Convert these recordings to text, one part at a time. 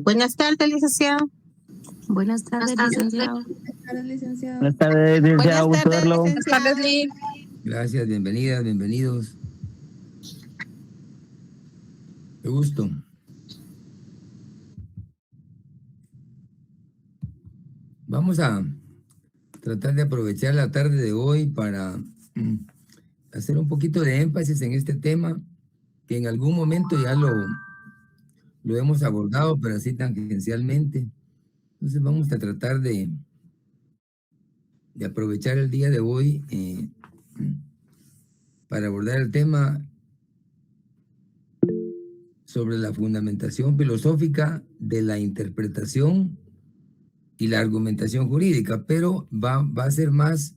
Buenas tardes, licenciado. Buenas tardes, licenciado. Buenas tardes, licenciado. Buenas tardes, licenciado. Gusto verlo. Buenas tardes, Lee. Gracias, bienvenidas, bienvenidos. Qué gusto. Vamos a tratar de aprovechar la tarde de hoy para hacer un poquito de énfasis en este tema que en algún momento ya lo hemos abordado, pero así tangencialmente. Entonces vamos a tratar de aprovechar el día de hoy para abordar el tema sobre la fundamentación filosófica de la interpretación y la argumentación jurídica, pero va a ser más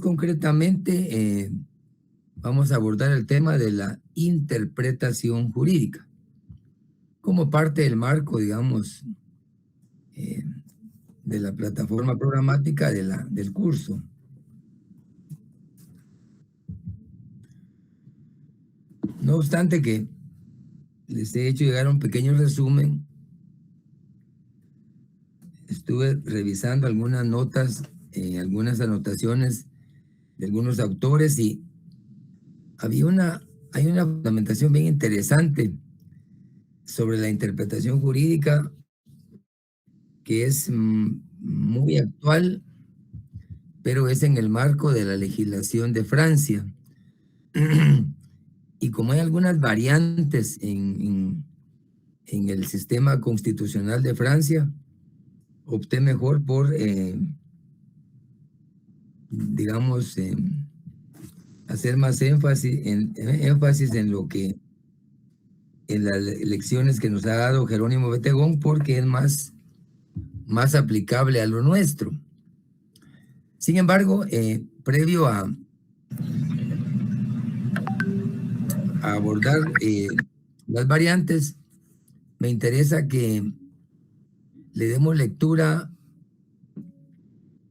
concretamente, vamos a abordar el tema de la interpretación jurídica como parte del marco, digamos, de la plataforma programática del curso. No obstante que les he hecho llegar un pequeño resumen, estuve revisando algunas notas, algunas anotaciones de algunos autores y hay una fundamentación bien interesante sobre la interpretación jurídica que es muy actual, pero es en el marco de la legislación de Francia. Y como hay algunas variantes en el sistema constitucional de Francia, opté mejor por, digamos, hacer más énfasis en lo que, en las lecciones que nos ha dado Jerónimo Betegón, porque es más aplicable a lo nuestro. Sin embargo, previo a abordar las variantes, me interesa que le demos lectura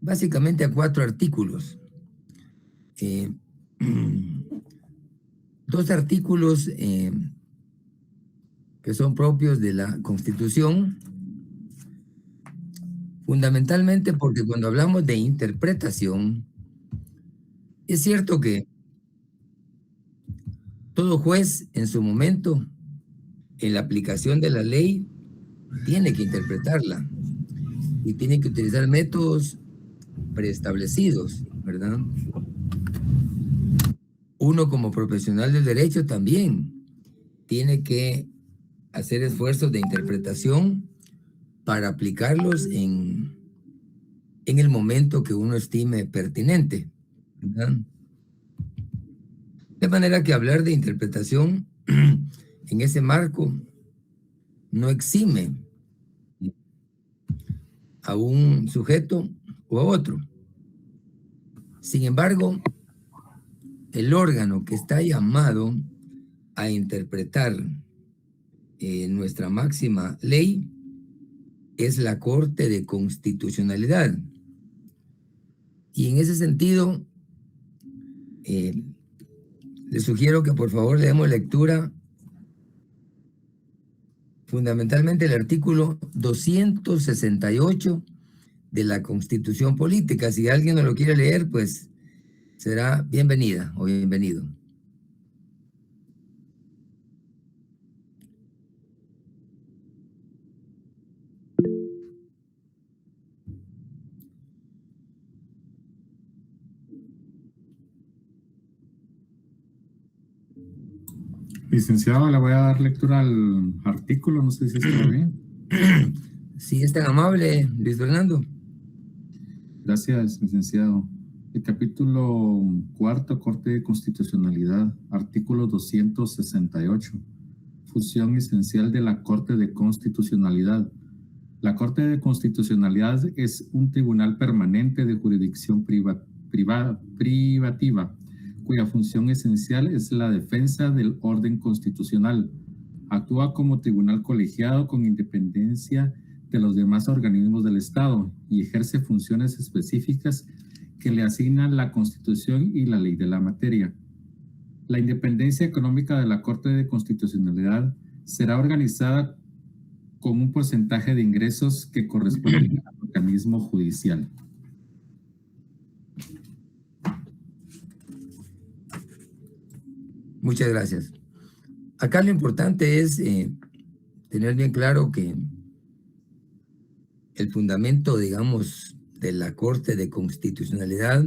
básicamente a 4 artículos. 2 artículos que son propios de la Constitución, fundamentalmente porque cuando hablamos de interpretación, es cierto que todo juez en su momento, en la aplicación de la ley, tiene que interpretarla y tiene que utilizar métodos preestablecidos, ¿verdad? Uno como profesional del derecho también tiene que hacer esfuerzos de interpretación para aplicarlos en el momento que uno estime pertinente, ¿verdad? De manera que hablar de interpretación en ese marco no exime a un sujeto o a otro. Sin embargo, el órgano que está llamado a interpretar nuestra máxima ley es la Corte de Constitucionalidad. Y en ese sentido, les sugiero que por favor le demos lectura fundamentalmente el artículo 268 de la Constitución Política. Si alguien no lo quiere leer, pues será bienvenida o bienvenido. Licenciado, le voy a dar lectura al artículo, no sé si está bien. Sí, es tan amable, Luis Fernando. Gracias, licenciado. El capítulo 4, Corte de Constitucionalidad, artículo 268. Función esencial de la Corte de Constitucionalidad. La Corte de Constitucionalidad es un tribunal permanente de jurisdicción privativa, cuya función esencial es la defensa del orden constitucional. Actúa como tribunal colegiado con independencia de los demás organismos del Estado y ejerce funciones específicas que le asignan la Constitución y la ley de la materia. La independencia económica de la Corte de Constitucionalidad será organizada con un porcentaje de ingresos que corresponde al organismo judicial. Muchas gracias. Acá lo importante es tener bien claro que el fundamento, digamos, de la Corte de Constitucionalidad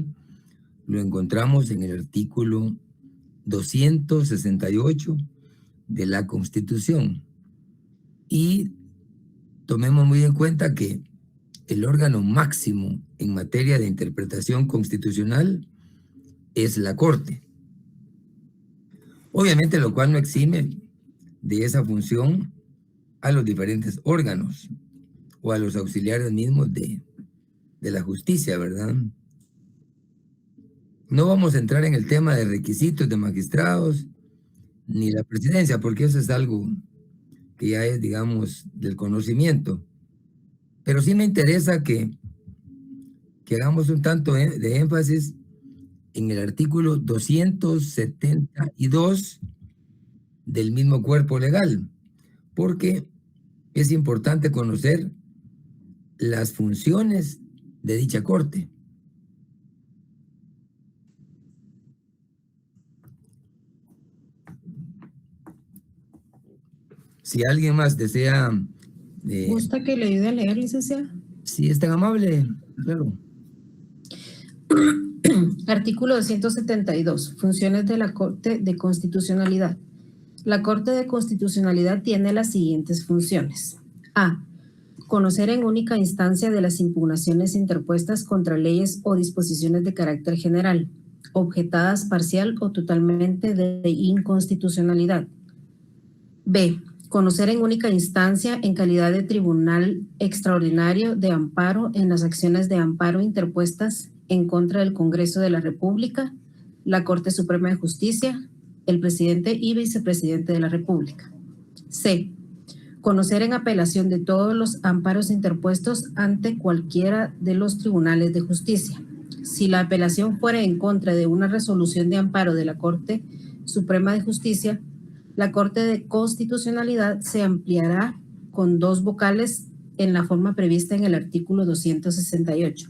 lo encontramos en el artículo 268 de la Constitución. Y tomemos muy en cuenta que el órgano máximo en materia de interpretación constitucional es la Corte. Obviamente, lo cual no exime de esa función a los diferentes órganos o a los auxiliares mismos de la justicia, ¿verdad? No vamos a entrar en el tema de requisitos de magistrados ni la presidencia, porque eso es algo que ya es, digamos, del conocimiento. Pero sí me interesa que hagamos un tanto de énfasis en el artículo 272 del mismo cuerpo legal, porque es importante conocer las funciones de dicha corte. Si alguien más desea... ¿Gusta que le ayude a leer, licenciado? Si es tan amable, claro. Artículo 272. Funciones de la Corte de Constitucionalidad. La Corte de Constitucionalidad tiene las siguientes funciones. A. Conocer en única instancia de las impugnaciones interpuestas contra leyes o disposiciones de carácter general, objetadas parcial o totalmente de inconstitucionalidad. B. Conocer en única instancia en calidad de tribunal extraordinario de amparo en las acciones de amparo interpuestas en contra del Congreso de la República, la Corte Suprema de Justicia, el presidente y vicepresidente de la República. C. Conocer en apelación de todos los amparos interpuestos ante cualquiera de los tribunales de justicia. Si la apelación fuera en contra de una resolución de amparo de la Corte Suprema de Justicia, la Corte de Constitucionalidad se ampliará con 2 vocales en la forma prevista en el artículo 268.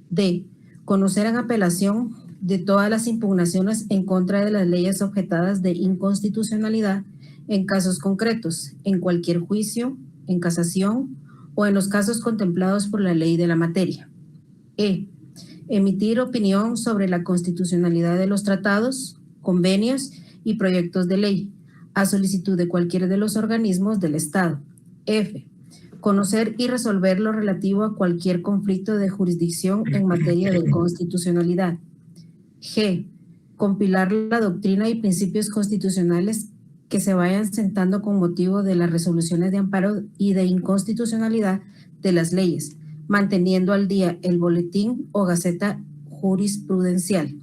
D. Conocer en apelación de todas las impugnaciones en contra de las leyes objetadas de inconstitucionalidad en casos concretos, en cualquier juicio, en casación o en los casos contemplados por la ley de la materia. E. Emitir opinión sobre la constitucionalidad de los tratados, convenios y proyectos de ley, a solicitud de cualquiera de los organismos del Estado. F. Conocer y resolver lo relativo a cualquier conflicto de jurisdicción en materia de constitucionalidad. G. Compilar la doctrina y principios constitucionales que se vayan sentando con motivo de las resoluciones de amparo y de inconstitucionalidad de las leyes, manteniendo al día el boletín o gaceta jurisprudencial.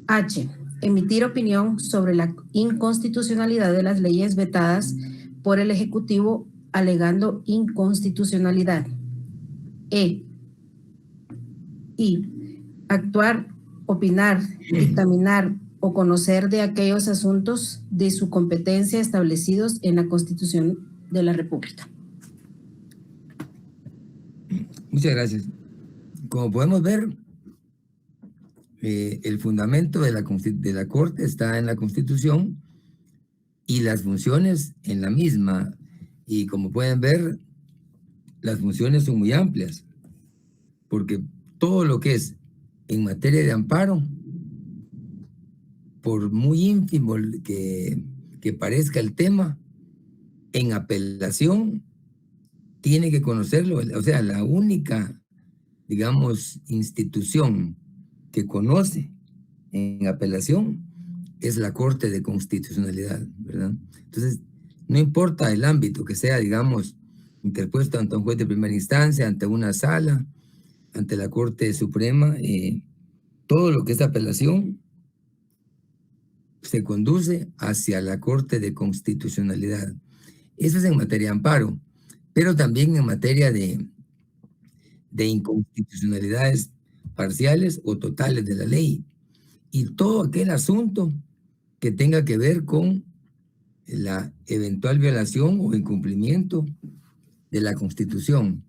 H. Emitir opinión sobre la inconstitucionalidad de las leyes vetadas por el Ejecutivo alegando inconstitucionalidad. E. Y actuar, opinar, dictaminar o conocer de aquellos asuntos de su competencia establecidos en la Constitución de la República. Muchas gracias. Como podemos ver, el fundamento de la Corte está en la Constitución y las funciones en la misma. Y como pueden ver, las funciones son muy amplias, porque todo lo que es en materia de amparo, por muy ínfimo que parezca el tema, en apelación tiene que conocerlo. O sea, la única, digamos, institución que conoce en apelación es la Corte de Constitucionalidad, ¿verdad? Entonces, no importa el ámbito que sea, digamos, interpuesto ante un juez de primera instancia, ante una sala, ante la Corte Suprema, todo lo que es apelación se conduce hacia la Corte de Constitucionalidad. Eso es en materia de amparo, pero también en materia de inconstitucionalidades parciales o totales de la ley, y todo aquel asunto que tenga que ver con la eventual violación o incumplimiento de la Constitución.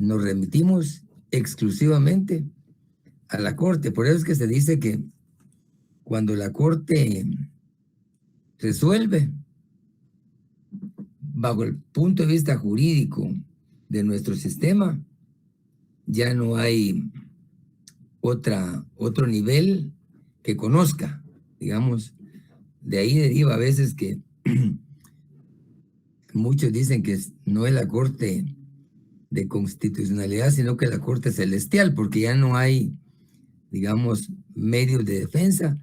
Nos remitimos exclusivamente a la Corte. Por eso es que se dice que cuando la Corte resuelve, bajo el punto de vista jurídico de nuestro sistema, ya no hay otro nivel que conozca, digamos. De ahí deriva a veces que muchos dicen que no es la Corte de Constitucionalidad, sino que la Corte Celestial, porque ya no hay, digamos, medios de defensa.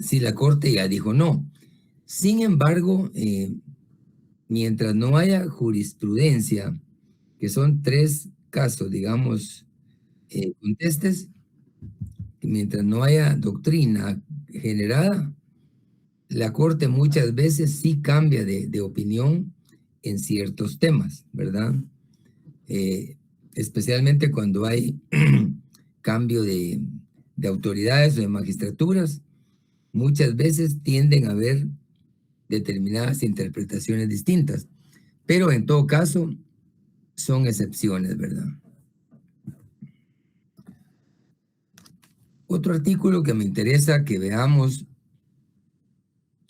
Si la Corte ya dijo no. Sin embargo, mientras no haya jurisprudencia, que son 3 casos, digamos, contestes, mientras no haya doctrina generada, la Corte muchas veces sí cambia de opinión en ciertos temas, ¿verdad? Especialmente cuando hay cambio de autoridades o de magistraturas, muchas veces tienden a haber determinadas interpretaciones distintas, pero en todo caso son excepciones, ¿verdad? Otro artículo que me interesa que veamos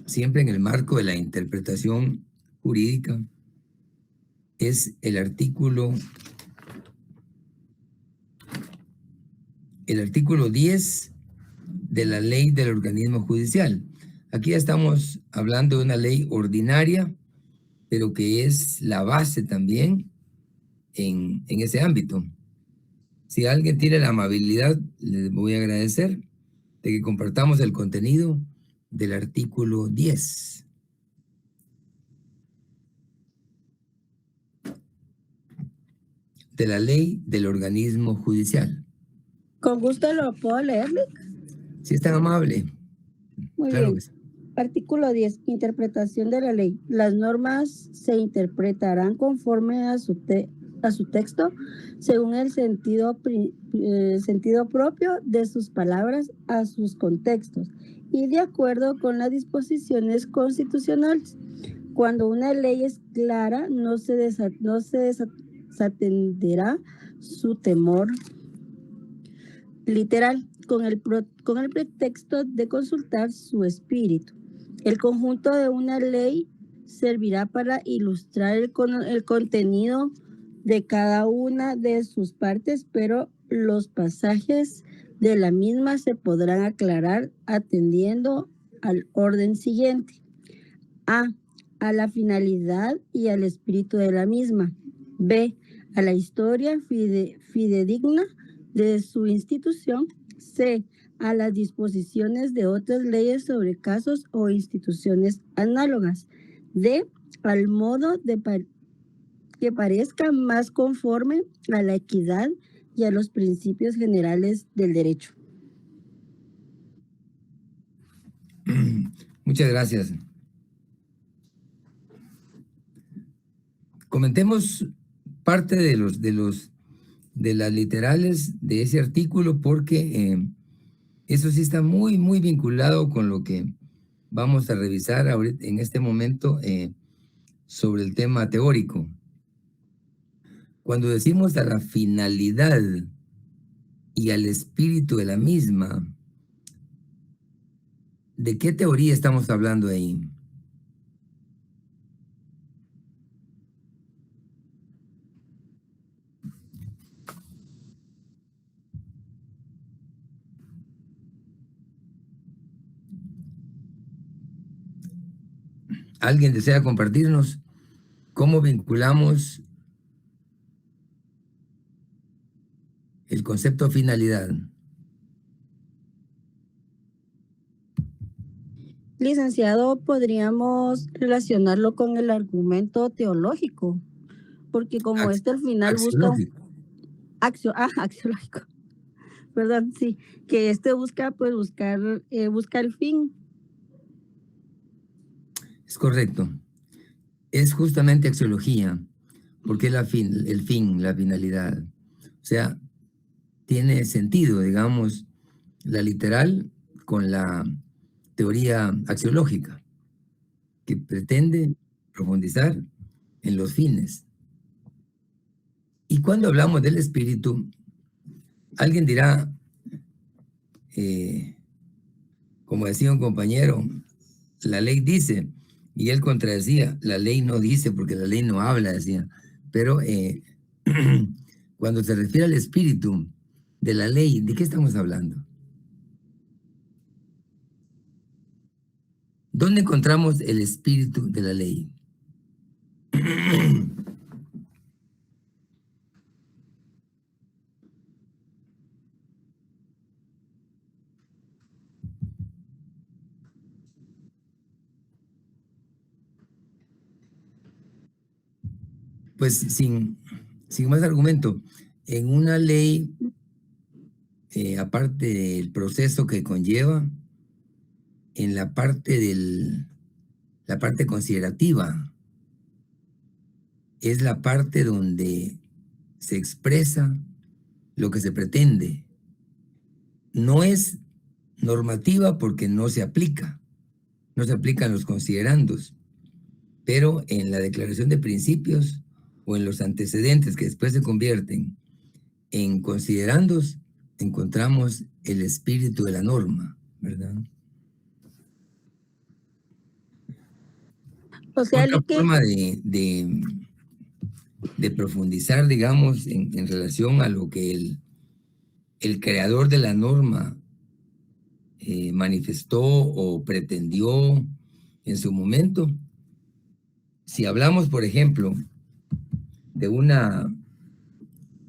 siempre en el marco de la interpretación jurídica es el artículo 10 de la ley del organismo judicial. Aquí ya estamos hablando de una ley ordinaria, pero que es la base también en ese ámbito. Si alguien tiene la amabilidad, les voy a agradecer de que compartamos el contenido del artículo 10. De la ley del organismo judicial. Con gusto lo puedo leer, Nick. Si es tan amable. Muy Claro bien. que sí. Artículo 10. Interpretación de la ley. Las normas se interpretarán conforme a su texto, según el sentido propio de sus palabras a sus contextos y de acuerdo con las disposiciones constitucionales. Cuando una ley es clara, no se desatenderá su temor literal con el pretexto de consultar su espíritu. El conjunto de una ley servirá para ilustrar el contenido de cada una de sus partes, pero los pasajes de la misma se podrán aclarar atendiendo al orden siguiente. A la finalidad y al espíritu de la misma. B, a la historia fidedigna de su institución. C, a las disposiciones de otras leyes sobre casos o instituciones análogas. D, al modo que parezca más conforme a la equidad y a los principios generales del derecho. Muchas gracias. Comentemos parte de las literales de ese artículo porque eso sí está muy, muy vinculado con lo que vamos a revisar ahorita, en este momento sobre el tema teórico. Cuando decimos a la finalidad y al espíritu de la misma, ¿de qué teoría estamos hablando ahí? ¿Alguien desea compartirnos cómo vinculamos el concepto finalidad? Licenciado, podríamos relacionarlo con el argumento teológico, porque como al final busca axiológico. Perdón, sí, que busca el fin. Es correcto. Es justamente axiología, porque el fin, la finalidad. O sea, tiene sentido, digamos, la literal con la teoría axiológica. que pretende profundizar en los fines. Y cuando hablamos del espíritu, alguien dirá, como decía un compañero, la ley dice, y él contradecía, la ley no dice porque la ley no habla, decía. Pero cuando se refiere al espíritu de la ley, ¿de qué estamos hablando? ¿Dónde encontramos el espíritu de la ley? Pues sin más argumento, en una ley, aparte del proceso que conlleva, en la parte la parte considerativa, es la parte donde se expresa lo que se pretende. No es normativa porque no se aplican los considerandos, pero en la declaración de principios o en los antecedentes que después se convierten en considerandos, encontramos el espíritu de la norma, ¿verdad? O sea, Otra forma de profundizar, digamos, en relación a lo que el creador de la norma manifestó o pretendió en su momento. Si hablamos, por ejemplo, de una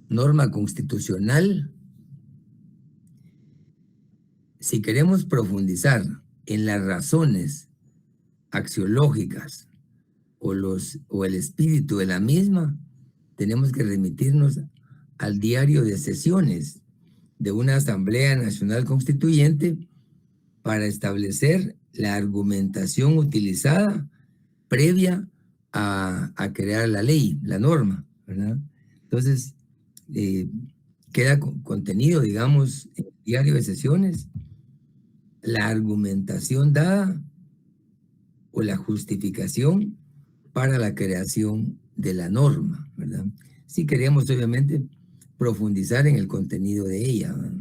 norma constitucional, si queremos profundizar en las razones axiológicas o el espíritu de la misma, tenemos que remitirnos al diario de sesiones de una Asamblea Nacional Constituyente para establecer la argumentación utilizada previa a crear la ley, la norma, ¿verdad? Entonces, queda contenido, digamos, en el diario de sesiones, la argumentación dada o la justificación para la creación de la norma, ¿verdad? Si queremos, obviamente, profundizar en el contenido de ella, ¿verdad?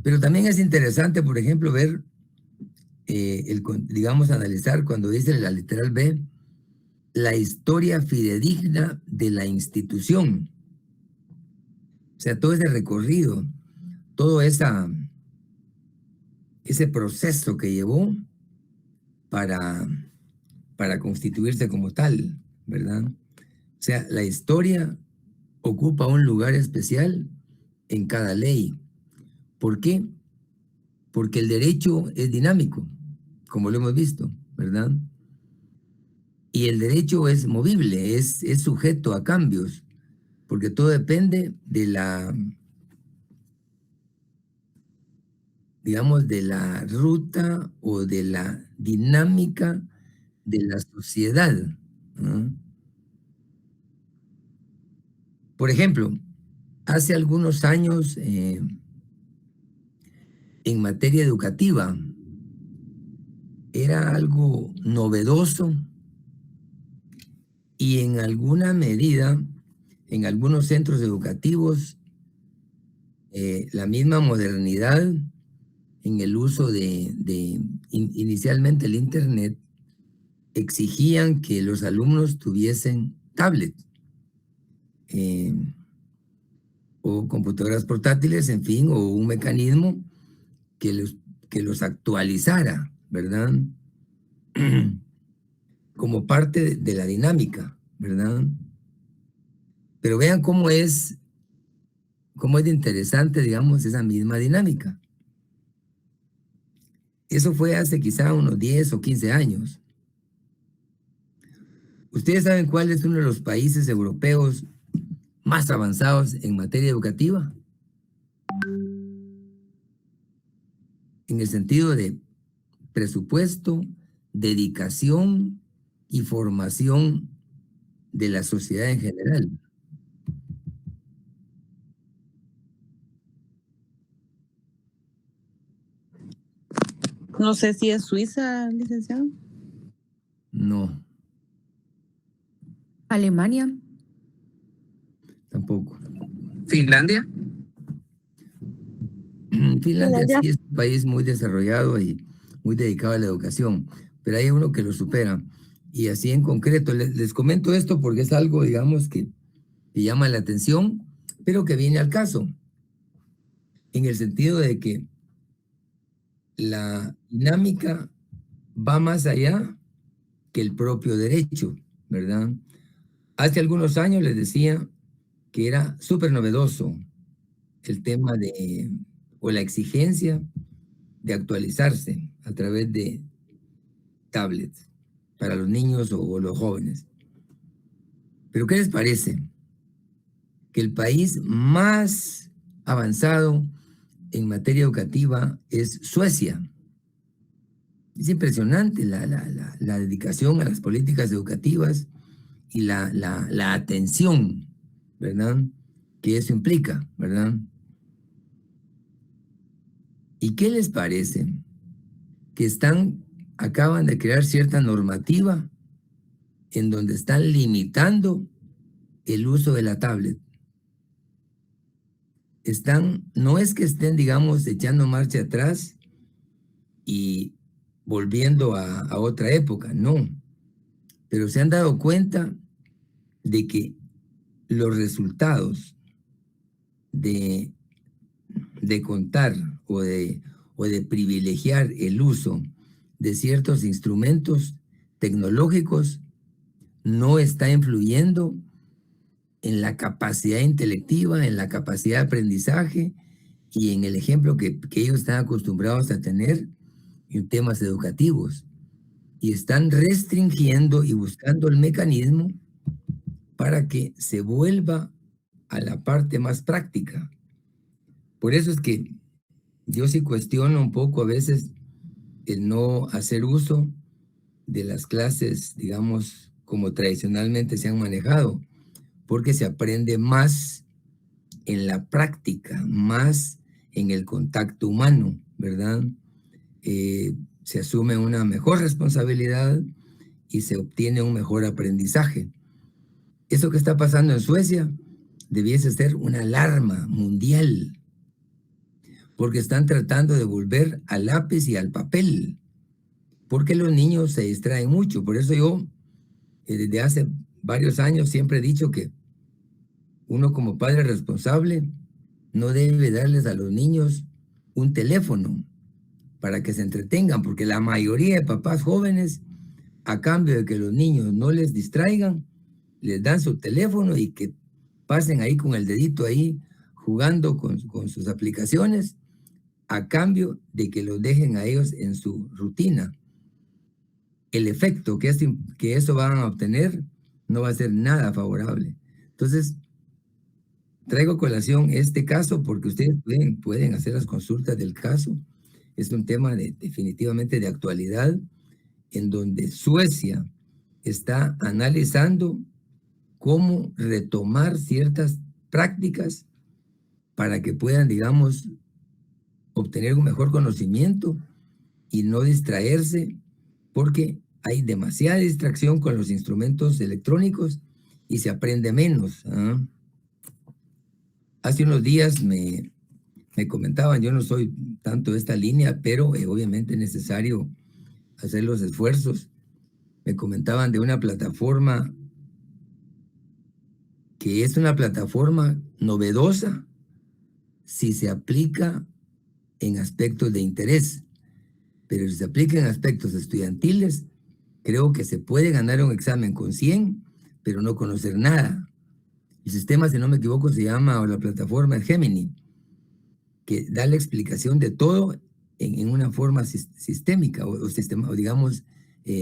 Pero también es interesante, por ejemplo, ver, digamos, analizar cuando dice la literal B, la historia fidedigna de la institución. O sea, todo ese recorrido, todo ese proceso que llevó para constituirse como tal, ¿verdad? O sea, la historia ocupa un lugar especial en cada ley. ¿Por qué? Porque el derecho es dinámico, como lo hemos visto, ¿verdad? Y el derecho es movible, es sujeto a cambios, porque todo depende de digamos, de la ruta o de la dinámica de la sociedad, ¿no? Por ejemplo, hace algunos años, en materia educativa, era algo novedoso y en alguna medida, en algunos centros educativos, la misma modernidad en el uso inicialmente el Internet, exigían que los alumnos tuviesen tablet o computadoras portátiles, en fin, o un mecanismo que los actualizara, ¿verdad? Como parte de la dinámica, ¿verdad? Pero vean cómo es de interesante, digamos, esa misma dinámica. Eso fue hace quizá unos 10 o 15 años. ¿Ustedes saben cuál es uno de los países europeos más avanzados en materia educativa? En el sentido de presupuesto, dedicación y formación de la sociedad en general. No sé si es Suiza, licenciado. No, Alemania. tampoco. Finlandia. Finlandia sí es un país muy desarrollado y muy dedicado a la educación, pero hay uno que lo supera. Y así en concreto, les comento esto porque es algo, digamos, que llama la atención, pero que viene al caso, en el sentido de que la dinámica va más allá que el propio derecho, ¿verdad? Hace algunos años les decía que era súper novedoso el tema o la exigencia de actualizarse a través de tablets para los niños o los jóvenes. Pero ¿qué les parece? Que el país más avanzado en materia educativa es Suecia. Es impresionante la dedicación a las políticas educativas y la atención, ¿verdad?, que eso implica, ¿verdad? ¿Y qué les parece? Que acaban de crear cierta normativa en donde están limitando el uso de la tablet. No es que estén, digamos, echando marcha atrás y volviendo a otra época, no. Pero se han dado cuenta de que los resultados de contar o de privilegiar el uso de ciertos instrumentos tecnológicos no está influyendo en la capacidad intelectiva, en la capacidad de aprendizaje y en el ejemplo que ellos están acostumbrados a tener en temas educativos. Y están restringiendo y buscando el mecanismo para que se vuelva a la parte más práctica. Por eso es que yo sí cuestiono un poco a veces el no hacer uso de las clases, digamos, como tradicionalmente se han manejado, porque se aprende más en la práctica, más en el contacto humano, ¿verdad? Se asume una mejor responsabilidad y se obtiene un mejor aprendizaje. Eso que está pasando en Suecia debiese ser una alarma mundial, porque están tratando de volver al lápiz y al papel, porque los niños se distraen mucho. Por eso yo, desde hace varios años, siempre he dicho que uno como padre responsable no debe darles a los niños un teléfono para que se entretengan, porque la mayoría de papás jóvenes, a cambio de que los niños no les distraigan, les dan su teléfono y que pasen ahí con el dedito ahí jugando con sus aplicaciones, a cambio de que los dejen a ellos en su rutina. El efecto que eso van a obtener no va a ser nada favorable. Entonces, traigo a colación este caso porque ustedes pueden hacer las consultas del caso. Es un tema definitivamente de actualidad, en donde Suecia está analizando cómo retomar ciertas prácticas para que puedan, digamos, obtener un mejor conocimiento y no distraerse, porque hay demasiada distracción con los instrumentos electrónicos y se aprende menos. Hace unos días me comentaban, yo no soy tanto de esta línea, pero obviamente es necesario hacer los esfuerzos. Me comentaban de una plataforma que es una plataforma novedosa si se aplica en aspectos de interés, pero si se aplica en aspectos estudiantiles, creo que se puede ganar un examen con 100, pero no conocer nada. El sistema, si no me equivoco, se llama, o la plataforma Gemini, que da la explicación de todo en una forma sistémica o digamos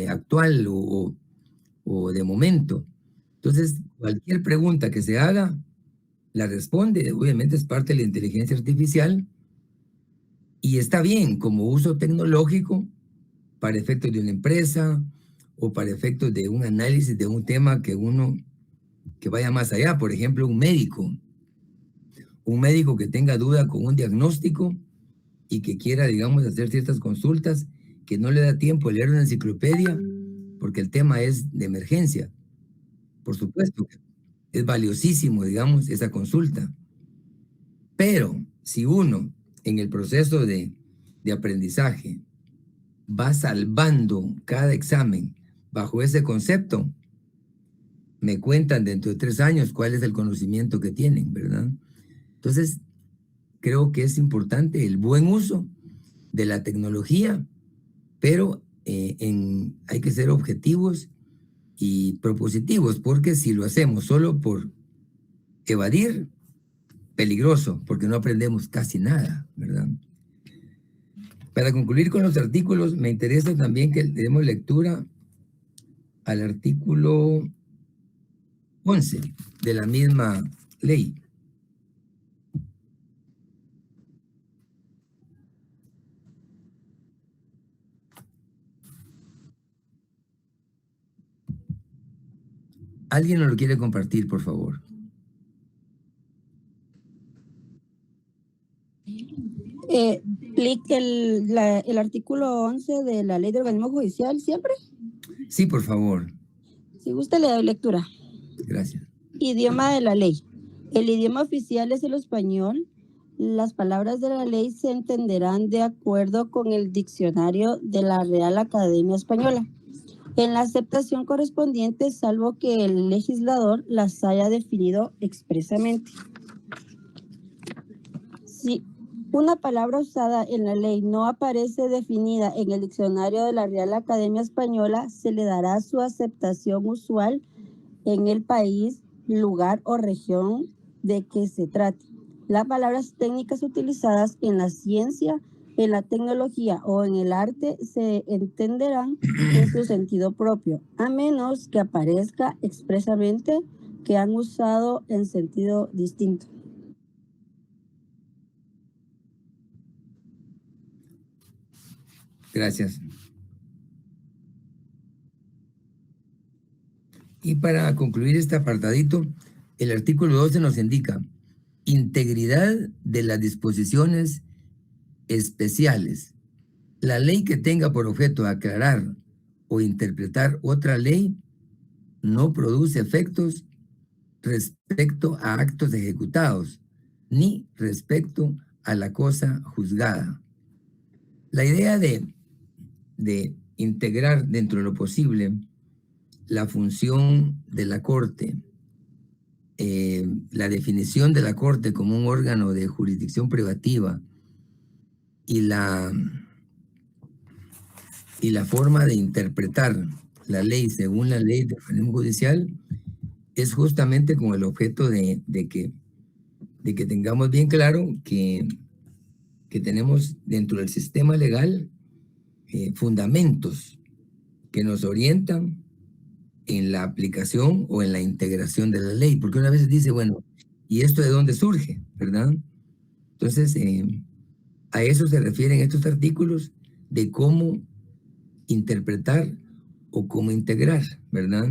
actual o de momento. Entonces, cualquier pregunta que se haga, la responde. Obviamente es parte de la inteligencia artificial y está bien como uso tecnológico para efectos de una empresa o para efectos de un análisis de un tema que vaya más allá. Por ejemplo, un médico que tenga duda con un diagnóstico y que quiera, digamos, hacer ciertas consultas que no le da tiempo de leer una enciclopedia porque el tema es de emergencia. Por supuesto que es valiosísimo, digamos, esa consulta. Pero si uno en el proceso de aprendizaje va salvando cada examen bajo ese concepto, me cuentan dentro de 3 años cuál es el conocimiento que tienen, ¿verdad? Entonces, creo que es importante el buen uso de la tecnología, pero hay que ser objetivos y propositivos, porque si lo hacemos solo por evadir, peligroso, porque no aprendemos casi nada, ¿verdad? Para concluir con los artículos, me interesa también que le demos lectura al artículo 11 de la misma ley. ¿Alguien nos lo quiere compartir, por favor? Explique el artículo 11 de la Ley de Organismo Judicial siempre. Sí, por favor. Si gusta, le doy lectura. Gracias. Idioma de la ley. El idioma oficial es el español. Las palabras de la ley se entenderán de acuerdo con el diccionario de la Real Academia Española, en la aceptación correspondiente, salvo que el legislador las haya definido expresamente. Si una palabra usada en la ley no aparece definida en el diccionario de la Real Academia Española, se le dará su aceptación usual en el país, lugar o región de que se trate. Las palabras técnicas utilizadas en la ciencia, en la tecnología o en el arte se entenderán en su sentido propio, a menos que aparezca expresamente que han usado en sentido distinto. Gracias. Y para concluir este apartadito, el artículo 12 nos indica integridad de las disposiciones especiales. La ley que tenga por objeto aclarar o interpretar otra ley no produce efectos respecto a actos ejecutados, ni respecto a la cosa juzgada. La idea de integrar dentro de lo posible la función de la Corte, la definición de la Corte como un órgano de jurisdicción privativa y la forma de interpretar la ley según la ley de organismo judicial es justamente con el objeto de que tengamos bien claro que tenemos dentro del sistema legal fundamentos que nos orientan en la aplicación o en la integración de la ley, porque una vez dice, bueno, ¿y esto de dónde surge? ¿Verdad? Entonces, a eso se refieren estos artículos de cómo interpretar o cómo integrar, ¿verdad?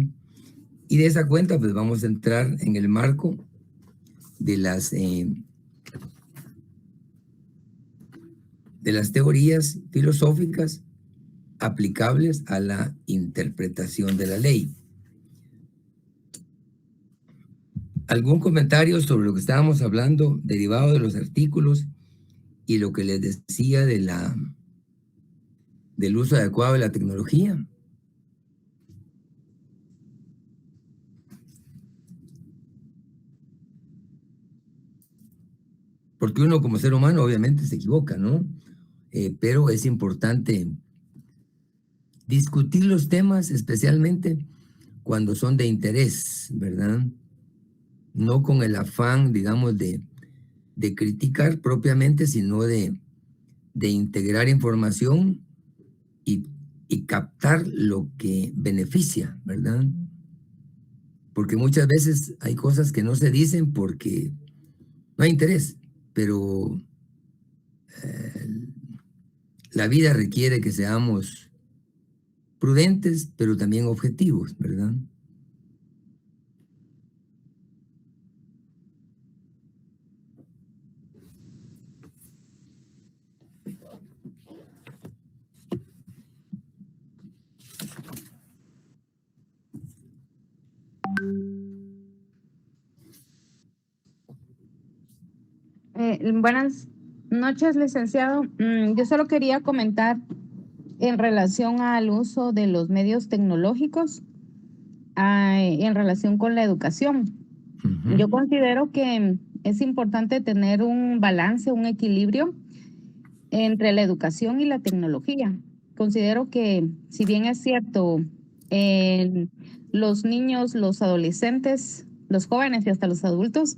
Y de esa cuenta, pues vamos a entrar en el marco de las teorías filosóficas aplicables a la interpretación de la ley. ¿Algún comentario sobre lo que estábamos hablando, derivado de los artículos y lo que les decía de del uso adecuado de la tecnología? Porque uno como ser humano obviamente se equivoca, ¿no? Pero es importante discutir los temas, especialmente cuando son de interés, ¿verdad? No con el afán, digamos, de criticar propiamente, sino de integrar información y captar lo que beneficia, ¿verdad? Porque muchas veces hay cosas que no se dicen porque no hay interés, pero la vida requiere que seamos prudentes, pero también objetivos, ¿verdad? Buenas noches, licenciado. Yo solo quería comentar en relación al uso de los medios tecnológicos, en relación con la educación. Yo considero que es importante tener un balance, un equilibrio entre la educación y la tecnología. Considero que, si bien es cierto, los niños, los adolescentes, los jóvenes y hasta los adultos,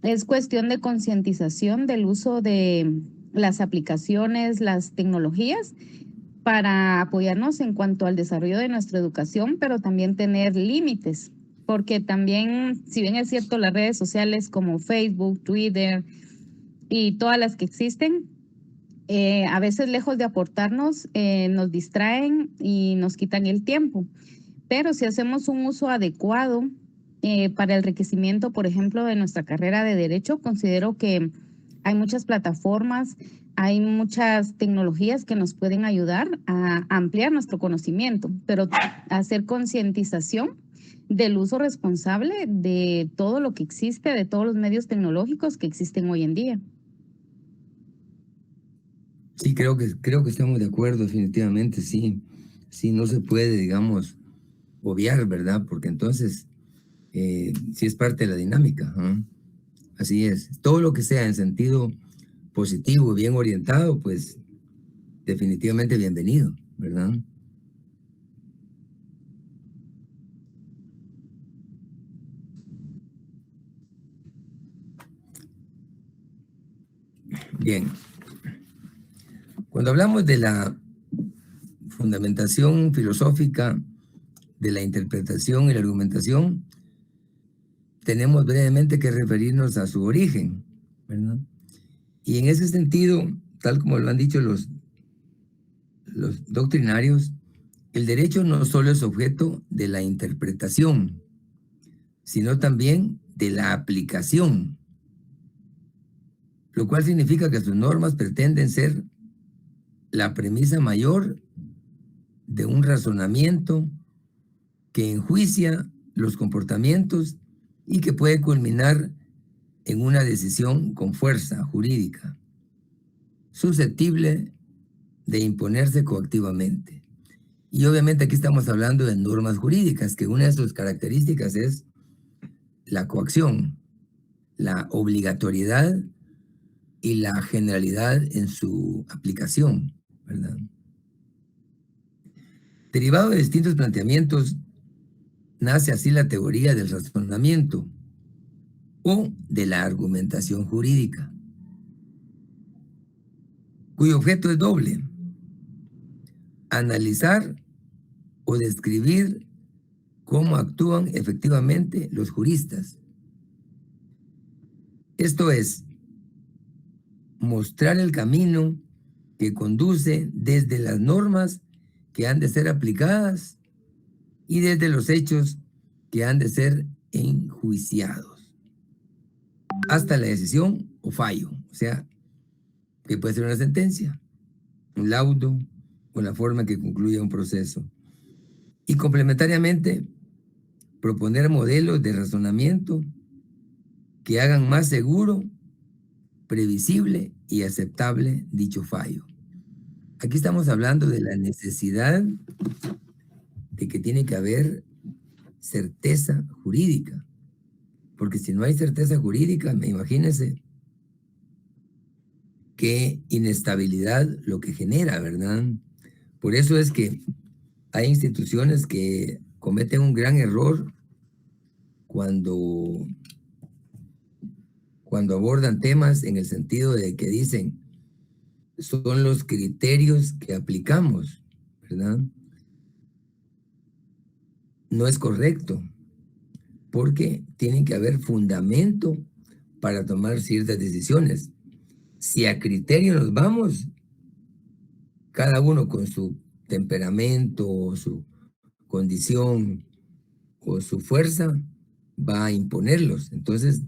es cuestión de concientización del uso de las aplicaciones, las tecnologías, para apoyarnos en cuanto al desarrollo de nuestra educación, pero también tener límites, porque también, si bien es cierto, las redes sociales como Facebook, Twitter y todas las que existen, a veces lejos de aportarnos, nos distraen y nos quitan el tiempo. Pero si hacemos un uso adecuado para el enriquecimiento, por ejemplo, de nuestra carrera de Derecho, considero que hay muchas plataformas, hay muchas tecnologías que nos pueden ayudar a ampliar nuestro conocimiento, pero hacer concientización del uso responsable de todo lo que existe, de todos los medios tecnológicos que existen hoy en día. Sí, creo que estamos de acuerdo, definitivamente, sí. Sí, no se puede, digamos, obviar, ¿verdad? Porque entonces sí es parte de la dinámica. Así es. Todo lo que sea en sentido positivo, bien orientado, pues definitivamente bienvenido, ¿verdad? Bien. Cuando hablamos de la fundamentación filosófica de la interpretación y la argumentación, tenemos brevemente que referirnos a su origen, ¿verdad? Y en ese sentido, tal como lo han dicho los doctrinarios, el derecho no solo es objeto de la interpretación, sino también de la aplicación, lo cual significa que sus normas pretenden ser la premisa mayor de un razonamiento que enjuicia los comportamientos y que puede culminar en una decisión con fuerza jurídica, susceptible de imponerse coactivamente. Y obviamente aquí estamos hablando de normas jurídicas, que una de sus características es la coacción, la obligatoriedad y la generalidad en su aplicación, ¿verdad? Derivado de distintos planteamientos, nace así la teoría del razonamiento o de la argumentación jurídica, cuyo objeto es doble: analizar o describir cómo actúan efectivamente los juristas. Esto es, mostrar el camino que conduce desde las normas que han de ser aplicadas y desde los hechos que han de ser enjuiciados, hasta la decisión o fallo, o sea, que puede ser una sentencia, un laudo o la forma que concluya un proceso. Y complementariamente, proponer modelos de razonamiento que hagan más seguro, previsible y aceptable dicho fallo. Aquí estamos hablando de la necesidad de que tiene que haber certeza jurídica, porque si no hay certeza jurídica, imagínense qué inestabilidad lo que genera, ¿verdad? Por eso es que hay instituciones que cometen un gran error cuando abordan temas en el sentido de que dicen son los criterios que aplicamos, ¿verdad? No es correcto, porque tiene que haber fundamento para tomar ciertas decisiones. Si a criterio nos vamos, cada uno con su temperamento o su condición o su fuerza va a imponerlos. Entonces,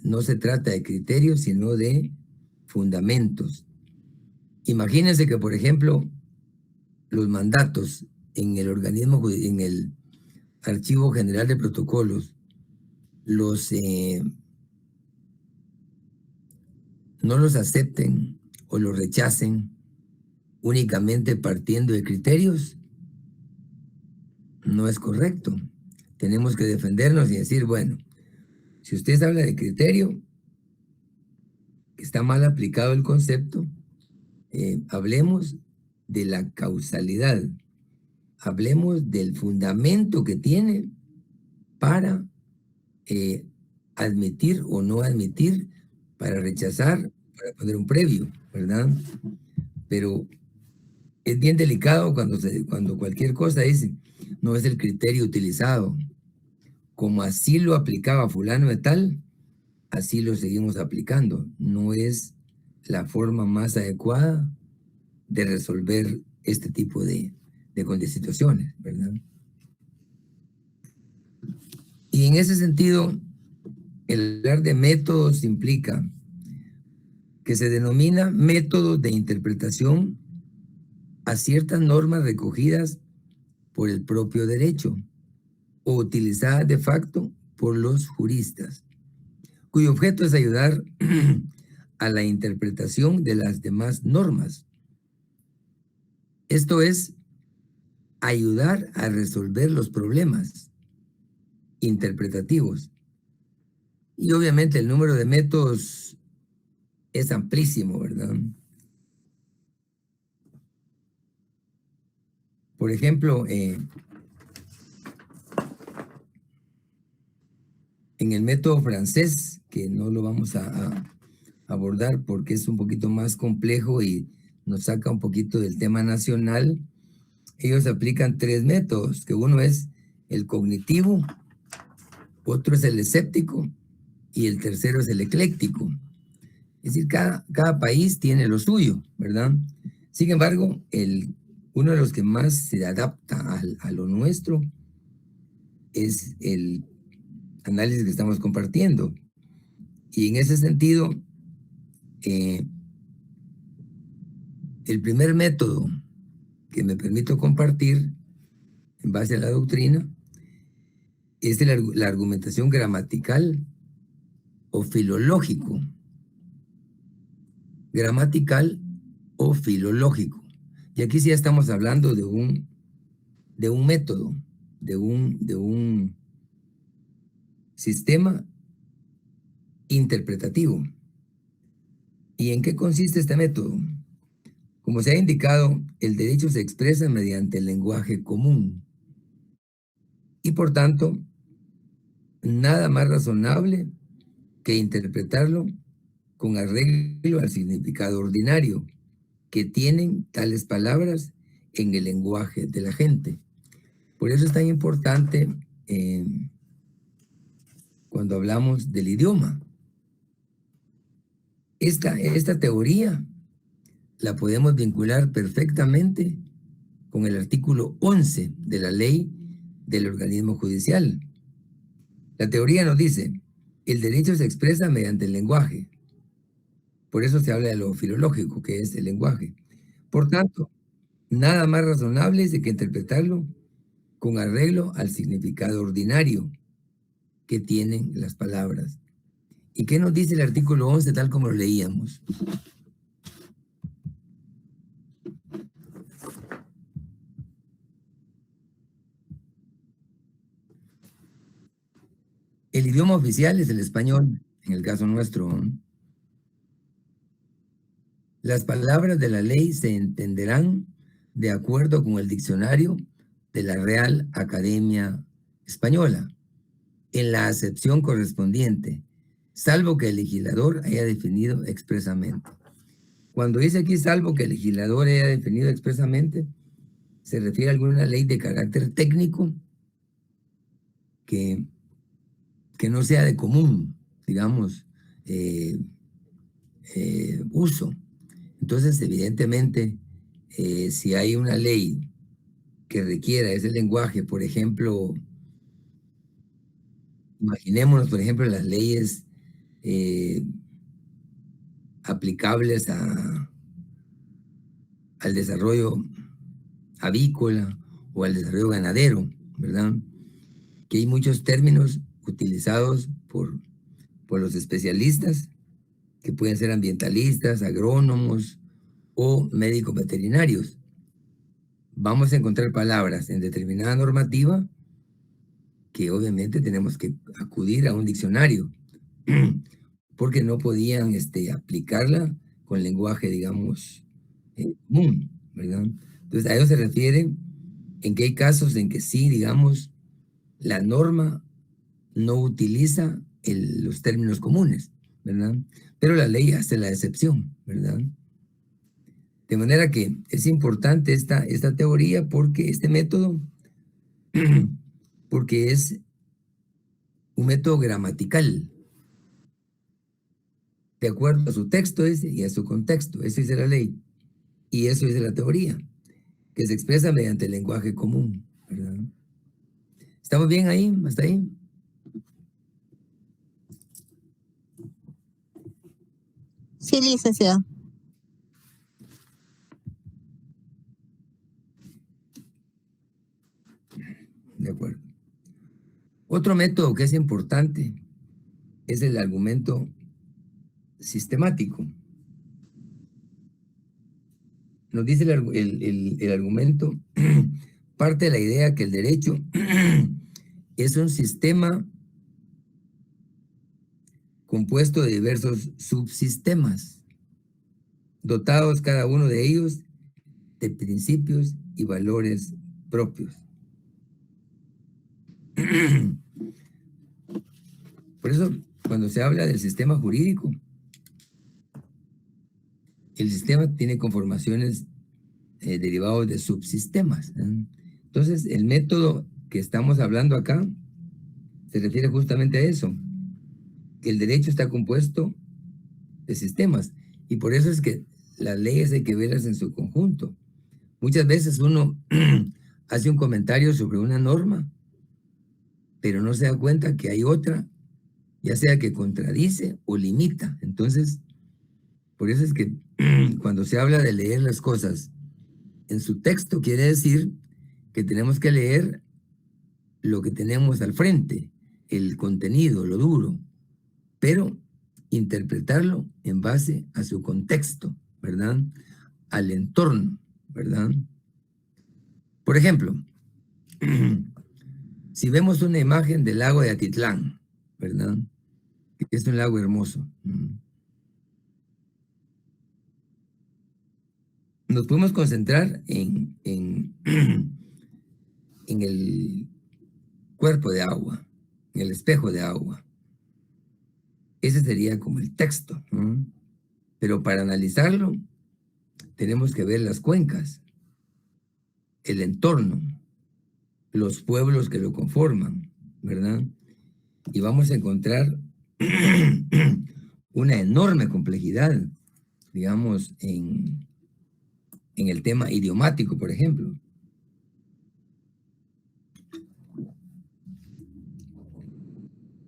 no se trata de criterios, sino de fundamentos. Imagínense que, por ejemplo, los mandatos en el organismo, en el Archivo General de Protocolos, los no los acepten o los rechacen únicamente partiendo de criterios, no es correcto. Tenemos que defendernos y decir, bueno, si usted habla de criterio, que está mal aplicado el concepto, hablemos de la causalidad, hablemos del fundamento que tiene para admitir o no admitir, para rechazar, para poner un previo, ¿verdad? Pero es bien delicado cuando cualquier cosa dice, no es el criterio utilizado. Como así lo aplicaba fulano de tal, así lo seguimos aplicando. No es la forma más adecuada de resolver este tipo de situaciones, ¿verdad? Y en ese sentido, el hablar de métodos implica que se denomina métodos de interpretación a ciertas normas recogidas por el propio derecho o utilizadas de facto por los juristas, cuyo objeto es ayudar a la interpretación de las demás normas. Esto es, ayudar a resolver los problemas interpretativos. Y obviamente el número de métodos es amplísimo, ¿verdad? Por ejemplo, en el método francés, que no lo vamos a abordar porque es un poquito más complejo y nos saca un poquito del tema nacional, ellos aplican 3 métodos, que uno es el cognitivo, otro es el escéptico y el tercero es el ecléctico. Es decir, cada país tiene lo suyo, ¿verdad? Sin embargo, uno de los que más se adapta a lo nuestro es el análisis que estamos compartiendo. Y en ese sentido, el primer método que me permito compartir en base a la doctrina es la argumentación gramatical o filológico. Gramatical o filológico. Y aquí sí ya estamos hablando de un método, de un sistema interpretativo. ¿Y en qué consiste este método? Como se ha indicado, el derecho se expresa mediante el lenguaje común. Y por tanto, nada más razonable que interpretarlo con arreglo al significado ordinario que tienen tales palabras en el lenguaje de la gente. Por eso es tan importante cuando hablamos del idioma. Esta teoría la podemos vincular perfectamente con el artículo 11 de la ley del organismo judicial. La teoría nos dice, el derecho se expresa mediante el lenguaje. Por eso se habla de lo filológico, que es el lenguaje. Por tanto, nada más razonable es de que interpretarlo con arreglo al significado ordinario que tienen las palabras. ¿Y qué nos dice el artículo 11 tal como lo leíamos? El idioma oficial es el español, en el caso nuestro. Las palabras de la ley se entenderán de acuerdo con el diccionario de la Real Academia Española, en la acepción correspondiente, salvo que el legislador haya definido expresamente. Cuando dice aquí salvo que el legislador haya definido expresamente, se refiere a alguna ley de carácter técnico que no sea de común, digamos, uso. Entonces, evidentemente, si hay una ley que requiera ese lenguaje, por ejemplo, imaginémonos, por ejemplo, las leyes aplicables al desarrollo avícola o al desarrollo ganadero, ¿verdad? Que hay muchos términos utilizados por los especialistas que pueden ser ambientalistas, agrónomos o médicos veterinarios. Vamos a encontrar palabras en determinada normativa que obviamente tenemos que acudir a un diccionario porque no podían aplicarla con lenguaje, digamos, común, ¿verdad? Entonces, a eso se refiere en que hay casos en que sí, digamos, la norma no utiliza los términos comunes, ¿verdad? Pero la ley hace la excepción, ¿verdad? De manera que es importante esta teoría porque este método, porque es un método gramatical, de acuerdo a su texto y a su contexto. Eso dice la ley. Y eso dice la teoría, que se expresa mediante el lenguaje común, ¿verdad? ¿Estamos bien ahí? ¿Hasta ahí? Sí, licenciado. De acuerdo. Otro método que es importante es el argumento sistemático. Nos dice el argumento, parte de la idea que el derecho es un sistema compuesto de diversos subsistemas, dotados cada uno de ellos de principios y valores propios. Por eso, cuando se habla del sistema jurídico, el sistema tiene conformaciones derivados de subsistemas, ¿eh? Entonces, el método que estamos hablando acá se refiere justamente a eso, que el derecho está compuesto de sistemas, y por eso es que las leyes hay que verlas en su conjunto. Muchas veces uno hace un comentario sobre una norma, pero no se da cuenta que hay otra, ya sea que contradice o limita. Entonces, por eso es que cuando se habla de leer las cosas en su texto, quiere decir que tenemos que leer lo que tenemos al frente, el contenido, lo duro, pero interpretarlo en base a su contexto, ¿verdad? Al entorno, ¿verdad? Por ejemplo, si vemos una imagen del lago de Atitlán, ¿verdad? Que es un lago hermoso. Nos podemos concentrar en el cuerpo de agua, en el espejo de agua. Ese sería como el texto, ¿no? Pero para analizarlo, tenemos que ver las cuencas, el entorno, los pueblos que lo conforman, ¿verdad? Y vamos a encontrar una enorme complejidad, digamos, en el tema idiomático, por ejemplo.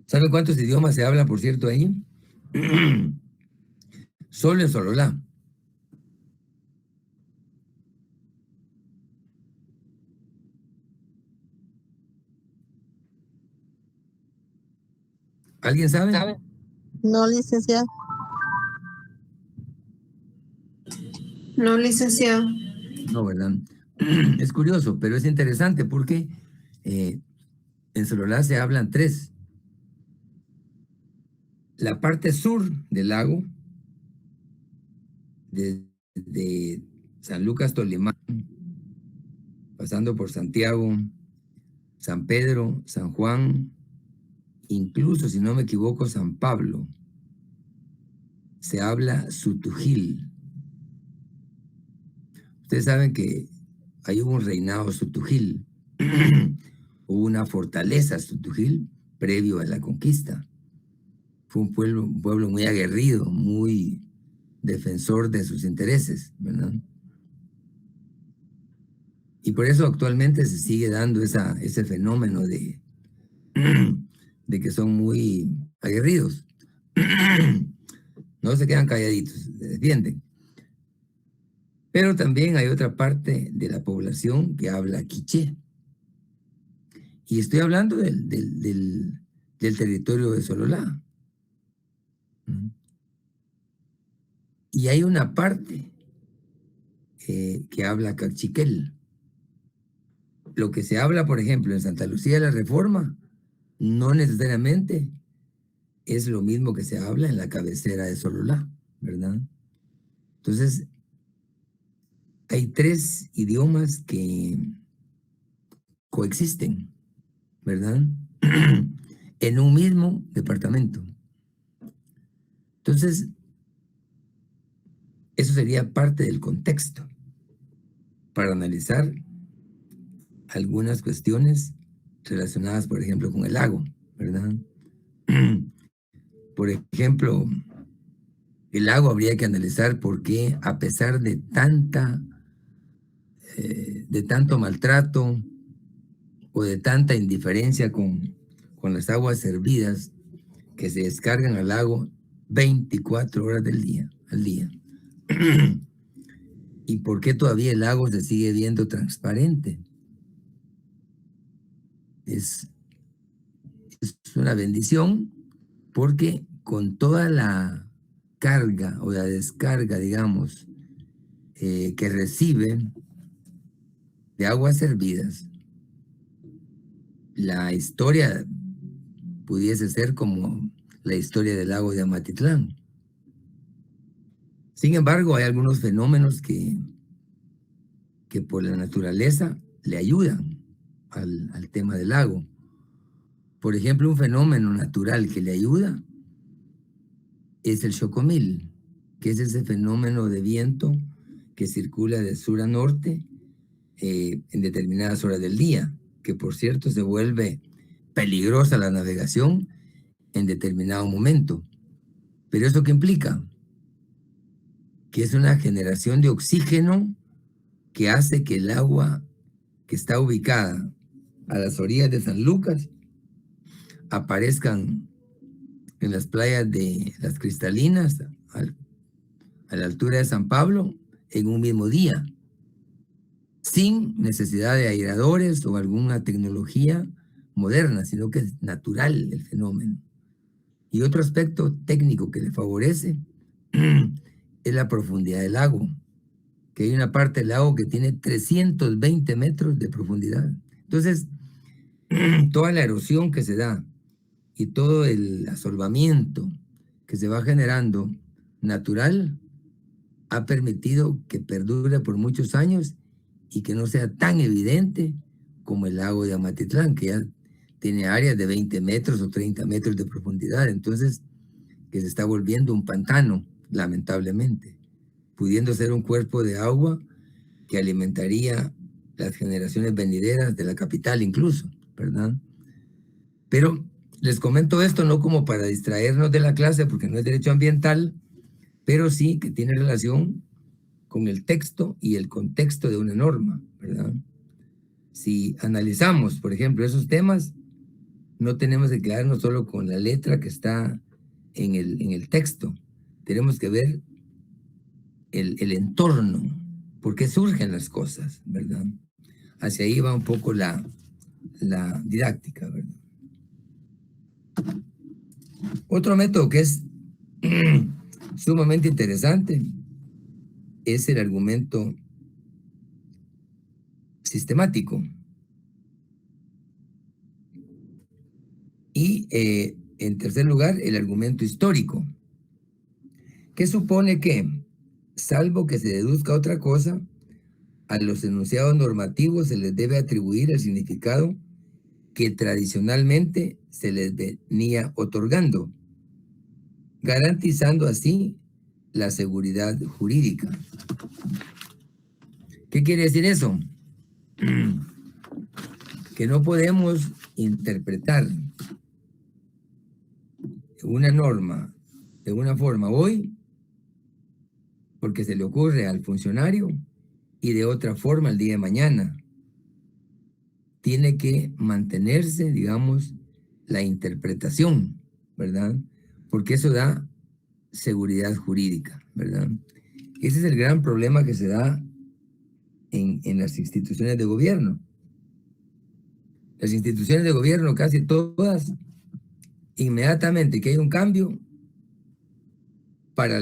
¿Saben cuántos idiomas se habla, por cierto, ahí? Solo en Sololá. ¿Alguien sabe? No, licenciado. No, licenciado. No, ¿verdad? Es curioso, pero es interesante porque en Sololá se hablan tres. La parte sur del lago, desde San Lucas Tolimán, pasando por Santiago, San Pedro, San Juan, incluso, si no me equivoco, San Pablo, se habla Sutujil. Ustedes saben que hay un reinado Sutujil, hubo una fortaleza Sutujil previo a la conquista. Fue un pueblo muy aguerrido, muy defensor de sus intereses, ¿verdad? Y por eso actualmente se sigue dando ese fenómeno de que son muy aguerridos. No se quedan calladitos, se defienden. Pero también hay otra parte de la población que habla quiché. Y estoy hablando del territorio de Sololá. Y hay una parte que habla cachiquel. Lo que se habla, por ejemplo, en Santa Lucía de la Reforma, no necesariamente es lo mismo que se habla en la cabecera de Sololá, ¿verdad? Entonces, hay 3 idiomas que coexisten, ¿verdad? En un mismo departamento. Entonces, eso sería parte del contexto para analizar algunas cuestiones relacionadas, por ejemplo, con el lago, ¿verdad? Por ejemplo, el lago habría que analizar por qué, a pesar de tanto maltrato o de tanta indiferencia con las aguas servidas que se descargan al lago 24 horas al día. ¿Y por qué todavía el lago se sigue viendo transparente? Es una bendición porque con toda la carga o la descarga, digamos, que recibe de aguas servidas, la historia pudiese ser como la historia del lago de Amatitlán. Sin embargo, hay algunos fenómenos que por la naturaleza le ayudan al tema del lago. Por ejemplo, un fenómeno natural que le ayuda es el chocomil, que es ese fenómeno de viento que circula de sur a norte en determinadas horas del día, que por cierto se vuelve peligrosa la navegación en determinado momento. ¿Pero eso qué implica? Que es una generación de oxígeno que hace que el agua que está ubicada a las orillas de San Lucas aparezcan en las playas de las Cristalinas a la altura de San Pablo en un mismo día, sin necesidad de airadores o alguna tecnología moderna, sino que es natural el fenómeno. Y otro aspecto técnico que le favorece es la profundidad del lago, que hay una parte del lago que tiene 320 metros de profundidad. Entonces, toda la erosión que se da y todo el asolvamiento que se va generando natural ha permitido que perdure por muchos años y que no sea tan evidente como el lago de Amatitlán, que ya tiene áreas de 20 metros o 30 metros de profundidad. Entonces, que se está volviendo un pantano, lamentablemente, pudiendo ser un cuerpo de agua que alimentaría las generaciones venideras de la capital incluso, ¿verdad? Pero les comento esto no como para distraernos de la clase, porque no es derecho ambiental, pero sí que tiene relación con el texto y el contexto de una norma, ¿verdad? Si analizamos, por ejemplo, esos temas, no tenemos que quedarnos solo con la letra que está en el texto. Tenemos que ver el entorno, por qué surgen las cosas, ¿verdad? Hacia ahí va un poco la didáctica, ¿verdad? Otro método que es sumamente interesante es el argumento sistemático. Y en tercer lugar, el argumento histórico, que supone que, salvo que se deduzca otra cosa, a los enunciados normativos se les debe atribuir el significado que tradicionalmente se les venía otorgando, garantizando así la seguridad jurídica. ¿Qué quiere decir eso? Que no podemos interpretar una norma de una forma hoy porque se le ocurre al funcionario y de otra forma el día de mañana. Tiene que mantenerse, digamos, la interpretación, ¿verdad? Porque eso da seguridad jurídica, ¿verdad? Ese es el gran problema que se da en las instituciones de gobierno. Las instituciones de gobierno, casi todas, inmediatamente que hay un cambio, para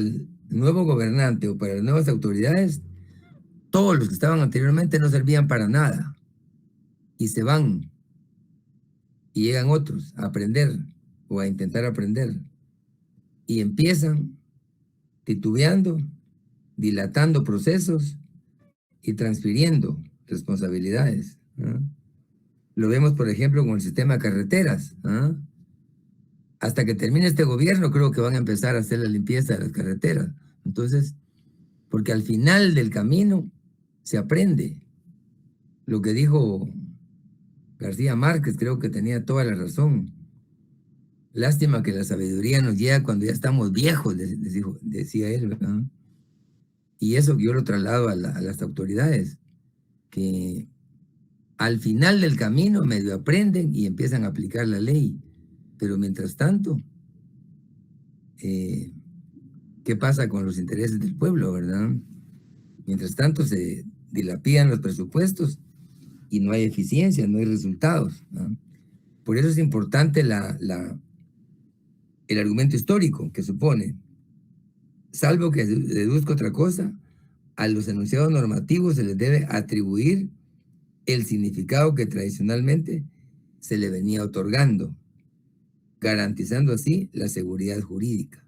nuevo gobernante o para las nuevas autoridades, todos los que estaban anteriormente no servían para nada y se van y llegan otros a aprender o a intentar aprender y empiezan titubeando, dilatando procesos y transfiriendo responsabilidades, ¿ah? Lo vemos, por ejemplo, con el sistema de carreteras, ¿ah? Hasta que termine este gobierno, creo que van a empezar a hacer la limpieza de las carreteras. Entonces, porque al final del camino se aprende. Lo que dijo García Márquez, creo que tenía toda la razón. Lástima que la sabiduría nos llega cuando ya estamos viejos, decía él, ¿verdad? Y eso yo lo traslado a las autoridades, que al final del camino medio aprenden y empiezan a aplicar la ley. Pero mientras tanto, ¿qué pasa con los intereses del pueblo, verdad? Mientras tanto se dilapidan los presupuestos y no hay eficiencia, no hay resultados, ¿no? Por eso es importante el argumento histórico que supone, salvo que deduzca otra cosa, a los enunciados normativos se les debe atribuir el significado que tradicionalmente se le venía otorgando, garantizando así la seguridad jurídica.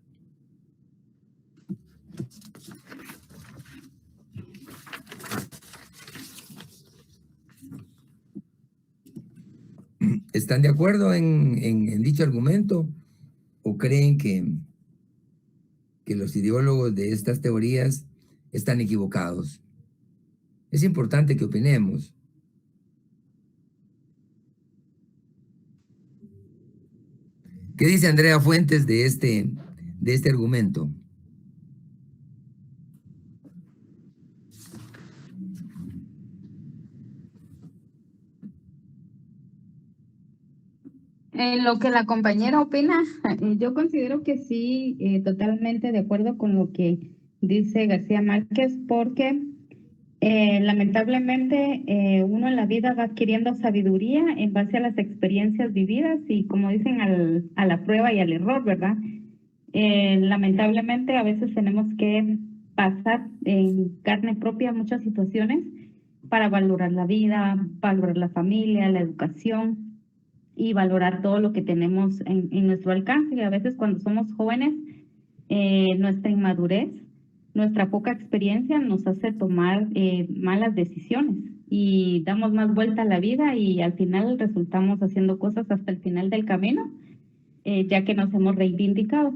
¿Están de acuerdo en dicho argumento o creen que los ideólogos de estas teorías están equivocados? Es importante que opinemos. ¿Qué dice Andrea Fuentes de este argumento? Lo que la compañera opina, yo considero que sí, totalmente de acuerdo con lo que dice García Márquez, porque lamentablemente uno en la vida va adquiriendo sabiduría en base a las experiencias vividas y como dicen a la prueba y al error, ¿verdad? Lamentablemente a veces tenemos que pasar en carne propia muchas situaciones para valorar la vida, valorar la familia, la educación y valorar todo lo que tenemos en nuestro alcance. Y a veces cuando somos jóvenes, nuestra inmadurez, nuestra poca experiencia nos hace tomar malas decisiones y damos más vuelta a la vida y al final resultamos haciendo cosas hasta el final del camino, ya que nos hemos reivindicado.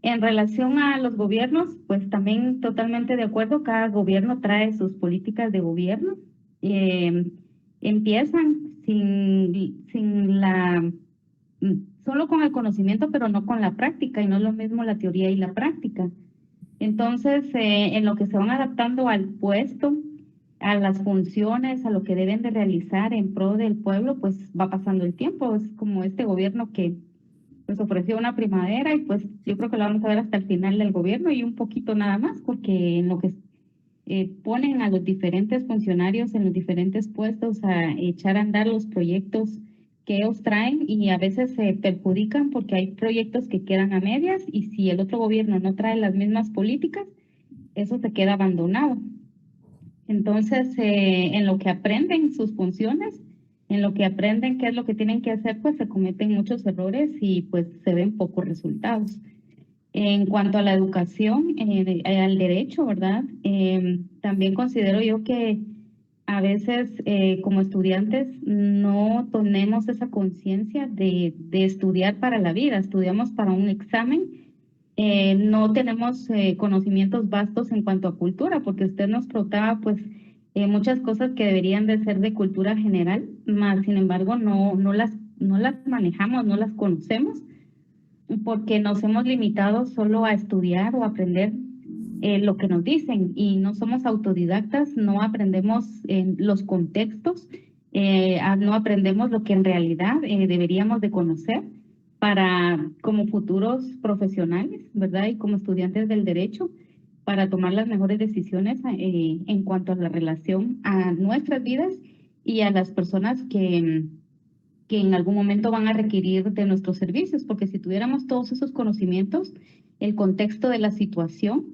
En relación a los gobiernos, pues también totalmente de acuerdo, cada gobierno trae sus políticas de gobierno. Empiezan solo con el conocimiento, pero no con la práctica, y no es lo mismo la teoría y la práctica. Entonces, en lo que se van adaptando al puesto, a las funciones, a lo que deben de realizar en pro del pueblo, pues va pasando el tiempo. Es como este gobierno que pues ofreció una primavera y pues yo creo que lo vamos a ver hasta el final del gobierno y un poquito nada más, porque en lo que ponen a los diferentes funcionarios en los diferentes puestos a echar a andar los proyectos que ellos traen y a veces se perjudican porque hay proyectos que quedan a medias y si el otro gobierno no trae las mismas políticas, eso se queda abandonado. Entonces, en lo que aprenden sus funciones, en lo que aprenden qué es lo que tienen que hacer, pues se cometen muchos errores y pues se ven pocos resultados. En cuanto a la educación, al derecho, ¿verdad? También considero yo que a veces como estudiantes no tenemos esa conciencia de estudiar para la vida, estudiamos para un examen, no tenemos conocimientos vastos en cuanto a cultura, porque usted nos preguntaba pues muchas cosas que deberían de ser de cultura general, más sin embargo no las manejamos, no las conocemos, porque nos hemos limitado solo a estudiar o aprender lo que nos dicen y no somos autodidactas, no aprendemos los contextos, no aprendemos lo que en realidad deberíamos de conocer para como futuros profesionales, ¿verdad? Y como estudiantes del derecho, para tomar las mejores decisiones en cuanto a la relación a nuestras vidas y a las personas que en algún momento van a requerir de nuestros servicios, porque si tuviéramos todos esos conocimientos, el contexto de la situación,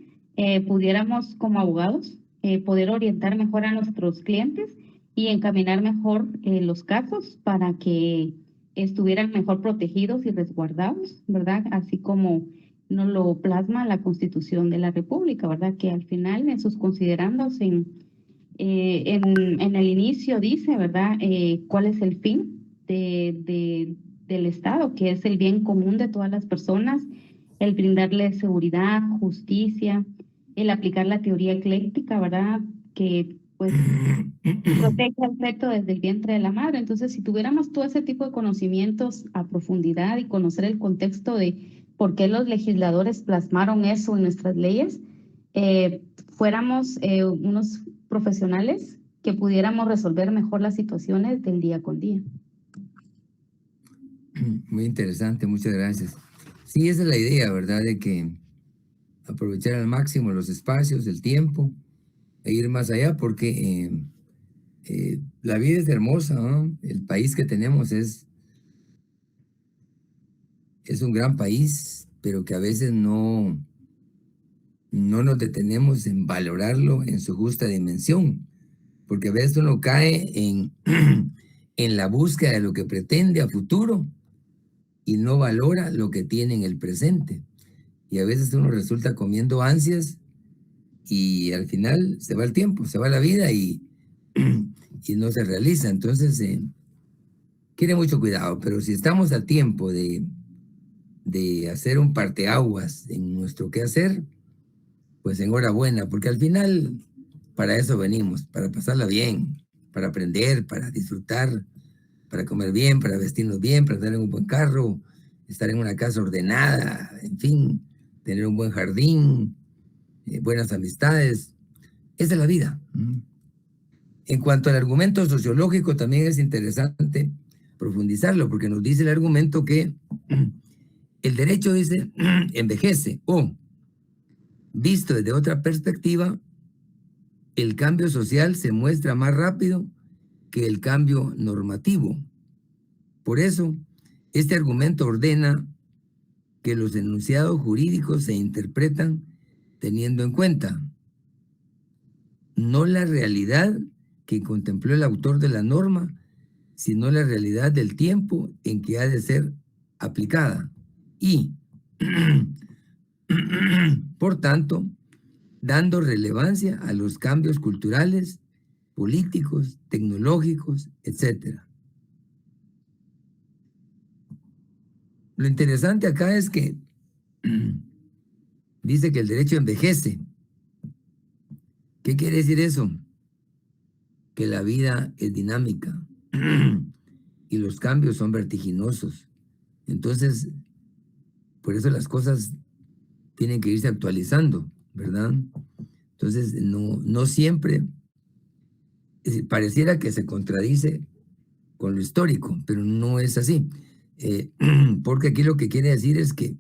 pudiéramos como abogados poder orientar mejor a nuestros clientes y encaminar mejor los casos para que estuvieran mejor protegidos y resguardados, ¿verdad? Así como nos lo plasma la Constitución de la República, ¿verdad? Que al final en sus considerandos en el inicio dice, ¿verdad? ¿Cuál es el fin del Estado? Que es el bien común de todas las personas, el brindarle seguridad, justicia, el aplicar la teoría ecléctica, ¿verdad? Que pues protege al feto desde el vientre de la madre. Entonces, si tuviéramos todo ese tipo de conocimientos a profundidad y conocer el contexto de por qué los legisladores plasmaron eso en nuestras leyes, fuéramos unos profesionales que pudiéramos resolver mejor las situaciones del día con día. Muy interesante, muchas gracias. Sí, esa es la idea, ¿verdad? De que aprovechar al máximo los espacios, el tiempo, e ir más allá, porque la vida es hermosa, ¿no? El país que tenemos es un gran país, pero que a veces no nos detenemos en valorarlo en su justa dimensión, porque a veces uno cae en la búsqueda de lo que pretende a futuro y no valora lo que tiene en el presente. Y a veces uno resulta comiendo ansias y al final se va el tiempo, se va la vida y no se realiza. Entonces, quiere mucho cuidado, pero si estamos a tiempo de hacer un parteaguas en nuestro quehacer, pues enhorabuena, porque al final para eso venimos, para pasarla bien, para aprender, para disfrutar, para comer bien, para vestirnos bien, para andar en un buen carro, estar en una casa ordenada, en fin, tener un buen jardín, buenas amistades. Esa es la vida. En cuanto al argumento sociológico, también es interesante profundizarlo, porque nos dice el argumento que el derecho, dice, envejece, o, visto desde otra perspectiva, el cambio social se muestra más rápido que el cambio normativo. Por eso, este argumento ordena que los enunciados jurídicos se interpretan teniendo en cuenta no la realidad que contempló el autor de la norma, sino la realidad del tiempo en que ha de ser aplicada. Y, por tanto, dando relevancia a los cambios culturales, políticos, tecnológicos, etc. Lo interesante acá es que dice que el derecho envejece. ¿Qué quiere decir eso? Que la vida es dinámica y los cambios son vertiginosos. Entonces, por eso las cosas tienen que irse actualizando, ¿verdad? Entonces, no siempre, pareciera que se contradice con lo histórico, pero no es así. Porque aquí lo que quiere decir es que,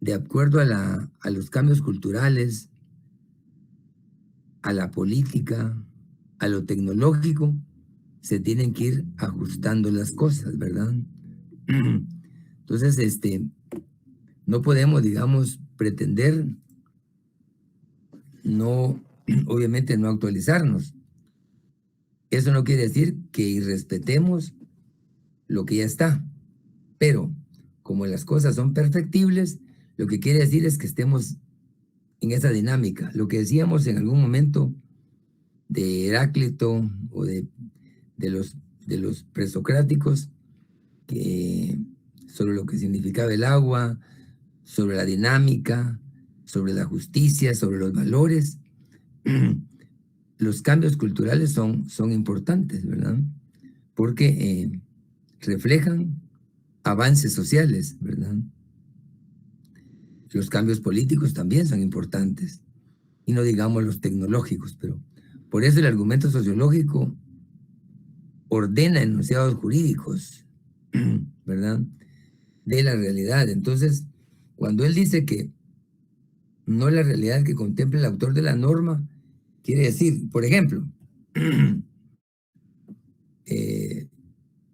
de acuerdo a los cambios culturales, a la política, a lo tecnológico, se tienen que ir ajustando las cosas, ¿verdad? Entonces, no podemos, digamos, pretender obviamente no actualizarnos. Eso no quiere decir que irrespetemos lo que ya está, pero como las cosas son perfectibles, lo que quiere decir es que estemos en esa dinámica. Lo que decíamos en algún momento de Heráclito o de los presocráticos, sobre lo que significaba el agua, sobre la dinámica, sobre la justicia, sobre los valores. Los cambios culturales son importantes, ¿verdad? Porque reflejan avances sociales, ¿verdad? Los cambios políticos también son importantes, y no digamos los tecnológicos, pero por eso el argumento sociológico ordena enunciados jurídicos, ¿verdad? De la realidad. Entonces, cuando él dice que no la realidad que contempla el autor de la norma, quiere decir, por ejemplo,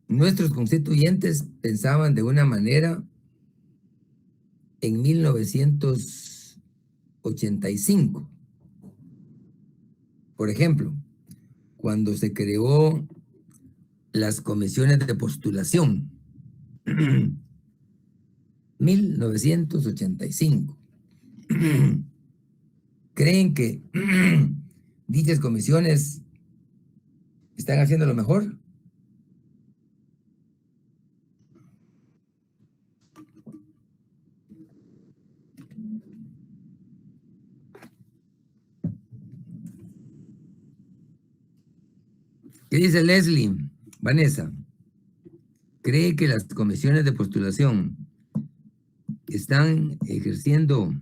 nuestros constituyentes pensaban de una manera en 1900, 85. Por ejemplo, cuando se creó las comisiones de postulación, 1985. ¿Creen que dichas comisiones están haciendo lo mejor? ¿Qué dice Leslie? Vanessa, ¿cree que las comisiones de postulación están ejerciendo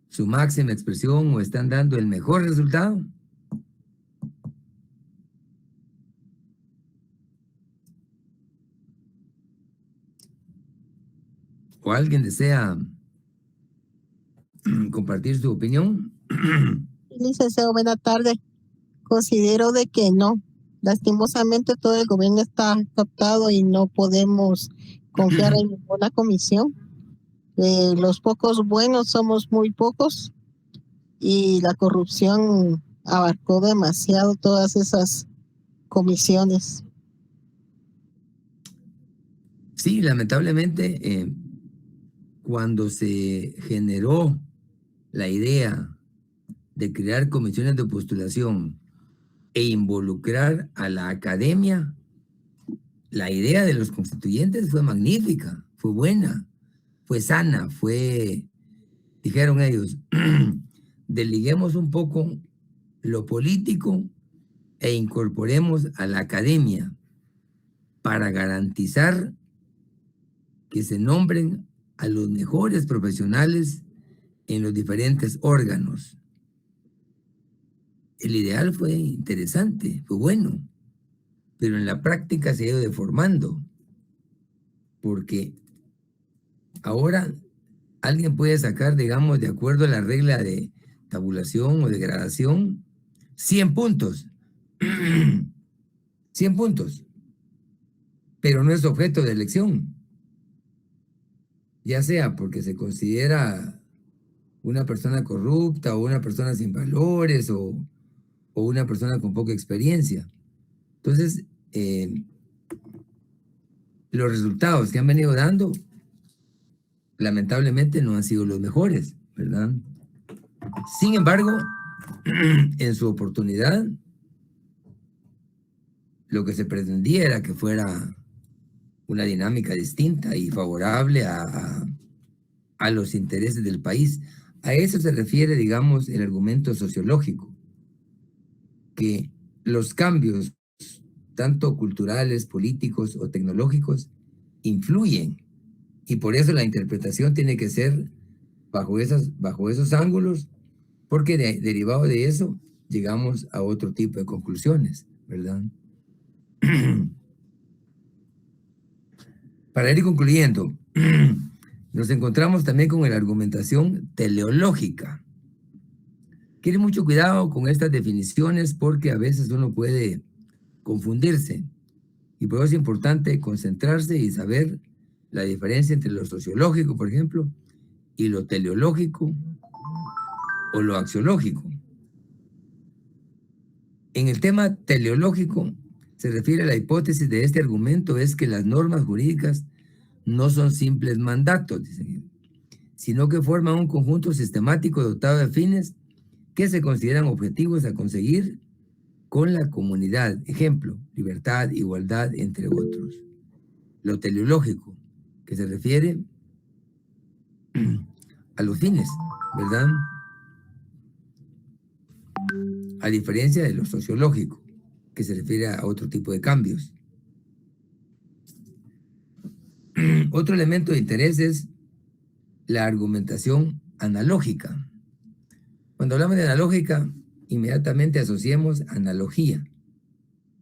su máxima expresión o están dando el mejor resultado? ¿O alguien desea compartir su opinión? Licenciado, buena tarde. Considero de que no. Lastimosamente todo el gobierno está captado y no podemos confiar en ninguna comisión. Los pocos buenos somos muy pocos y la corrupción abarcó demasiado todas esas comisiones. Sí, lamentablemente, cuando se generó la idea de crear comisiones de postulación e involucrar a la academia, la idea de los constituyentes fue magnífica, fue buena, fue sana, dijeron ellos, desliguemos un poco lo político e incorporemos a la academia para garantizar que se nombren a los mejores profesionales en los diferentes órganos. El ideal fue interesante, fue bueno, pero en la práctica se ha ido deformando, porque ahora alguien puede sacar, digamos, de acuerdo a la regla de tabulación o de gradación, 100 puntos. 100 puntos. Pero no es objeto de elección. Ya sea porque se considera una persona corrupta o una persona sin valores o una persona con poca experiencia. Entonces, los resultados que han venido dando, lamentablemente no han sido los mejores, ¿verdad? Sin embargo, en su oportunidad, lo que se pretendía era que fuera una dinámica distinta y favorable a los intereses del país. A eso se refiere, digamos, el argumento sociológico, que los cambios, tanto culturales, políticos o tecnológicos, influyen, y por eso la interpretación tiene que ser bajo esos ángulos, porque derivado de eso llegamos a otro tipo de conclusiones, ¿verdad? Para ir concluyendo, nos encontramos también con la argumentación teleológica. Quiere mucho cuidado con estas definiciones porque a veces uno puede confundirse, y por eso es importante concentrarse y saber la diferencia entre lo sociológico, por ejemplo, y lo teleológico o lo axiológico. En el tema teleológico se refiere a la hipótesis de este argumento es que las normas jurídicas no son simples mandatos, dicen, sino que forman un conjunto sistemático dotado de fines que se consideran objetivos a conseguir con la comunidad. Ejemplo, libertad, igualdad, entre otros. Lo teleológico, que se refiere a los fines, ¿verdad? A diferencia de lo sociológico, que se refiere a otro tipo de cambios. Otro elemento de interés es la argumentación analógica. Cuando hablamos de analógica, inmediatamente asociemos analogía.